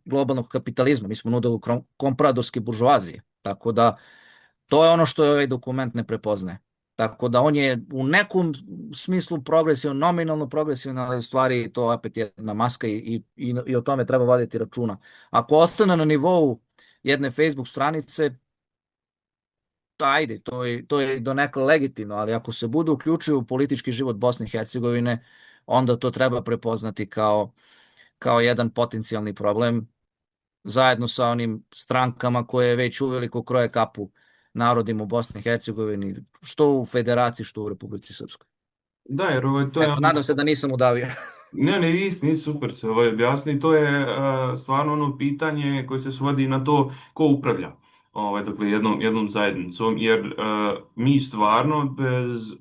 globalnog kapitalizma, mi smo na udaru kompradorske buržoazije. Tako da to je ono što ovaj dokument ne prepoznaje. Tako da on je u nekom smislu progresivan, nominalno progresivan, ali u stvari to opet je jedna maska i o tome treba voditi računa. Ako ostane na nivou jedne Facebook stranice, ajde, to je donekle legitimno, ali ako se budu uključuju u politički život Bosne i Hercegovine, onda to treba prepoznati kao jedan potencijalni problem, zajedno sa onim strankama koje već uveliko kroje kapu narodima u Bosni i Hercegovini, što u Federaciji, što u Republici Srpskoj. Da, jer to je... Nadam se da nisam udavio. Ne, nisi super se objasni. To je stvarno ono pitanje koje se svodi na to ko upravlja. dakle jednom zajednicom, jer mi stvarno bez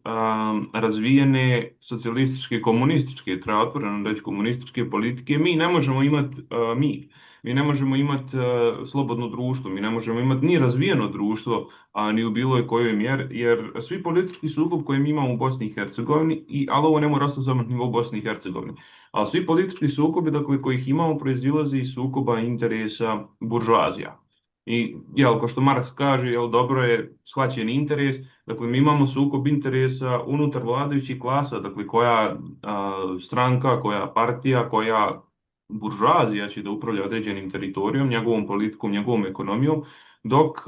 razvijene socijalističke, komunističke, treba otvoreno reći komunističke politike, mi ne možemo imati mir. Mi ne možemo imati slobodno društvo, mi ne možemo imati ni razvijeno društvo, a ni u bilo kojoj mjeri, jer svi politički sukob koji mi imamo u Bosni i Hercegovini, ali ovo ne mora ostati samo na nivou Bosni i Hercegovine, ali svi politički sukobi, dakle, kojih imamo, proizilaze iz sukoba interesa buržoazija. I, jel, ko što Marks kaže, jel, dobro je shvaćen interes, dakle, mi imamo sukob interesa unutar vladajućih klasa, dakle, koja stranka, koja partija, koja buržoazija će da upravlja određenim teritorijom, njegovom politikom, njegovom ekonomijom, dok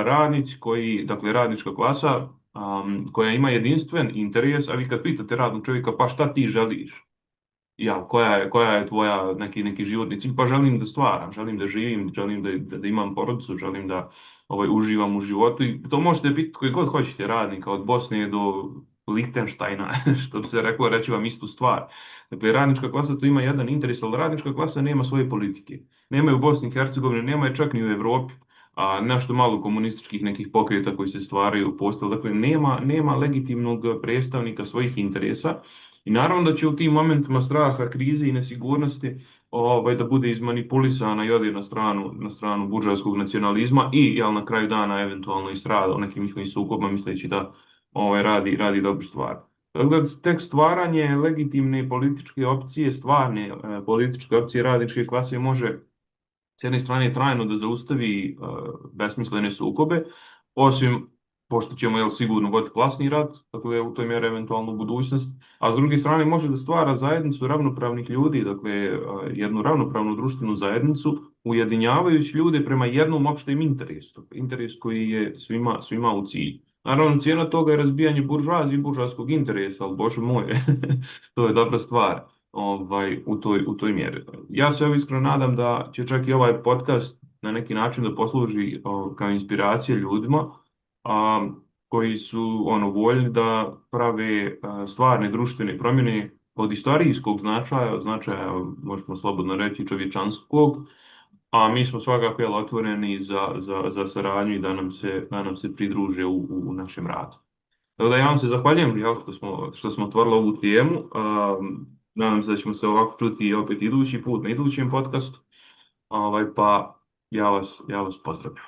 radnici koji, dakle, radnička klasa, koja ima jedinstven interes, a vi kad pitate radnog čovjeka, pa šta ti želiš? Ja, koja je tvoja neki životni cilj? Pa želim da stvaram, želim da živim, želim da imam porodicu, želim da uživam u životu. I to možete biti koji god hoćete radnika, od Bosne do Lihtenštajna, što bi se reklo, reći vam istu stvar. Dakle, radnička klasa tu ima jedan interes, ali radnička klasa nema svoje politike. Nema je u Bosni i Hercegovini, nema je čak ni u Evropi. A nešto malo komunističkih nekih pokreta koji se stvaraju postali. Dakle, nema legitimnog predstavnika svojih interesa. I naravno da će u tim momentima straha, krize i nesigurnosti da bude izmanipulisana i ode na stranu buržoaskog nacionalizma i jel, na kraju dana eventualno i strada u nekim njihovim sukobima misleći da radi dobru stvar. Dakle, tek stvaranje legitimne političke opcije, stvarne političke opcije radničke klase može s jedne strane trajno da zaustavi besmislene sukobe, osim pošto ćemo sigurno voditi klasni rat, dakle u toj mjeri eventualnu budućnost, a s druge strane može da stvara zajednicu ravnopravnih ljudi, dakle jednu ravnopravnu društvenu zajednicu, ujedinjavajući ljude prema jednom opštem interesu, interes koji je svima u cilju. Naravno, cijena toga je razbijanje buržoazije i buržoaskog interesa, ali bože moj, to je dobra stvar u toj mjeri. Ja se iskreno nadam da će čak i ovaj podcast na neki način da posluži kao inspiracija ljudima koji su voljni da prave stvarne društvene promjene od istorijskog značaja, od značaja, možemo slobodno reći, čovječanskog, a mi smo svakako otvoreni za saradnju i da nam se pridruže u našem radu. Tako da ja vam se zahvaljujem što smo otvorili ovu temu. Nadam se da ćemo se ovako čuti i opet idući put na idućem podcastu. Pa ja vas pozdravljam.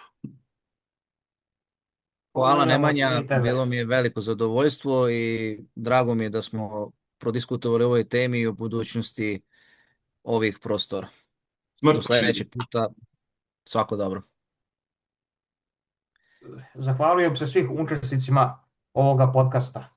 Hvala Pozdravljamo Nemanja, i tebe. bilo mi je veliko zadovoljstvo i drago mi je da smo prodiskutovali o ovoj temi i o budućnosti ovih prostora. Do sljedećeg puta, svako dobro. Zahvaljujem se svih učesnicima ovoga podcasta.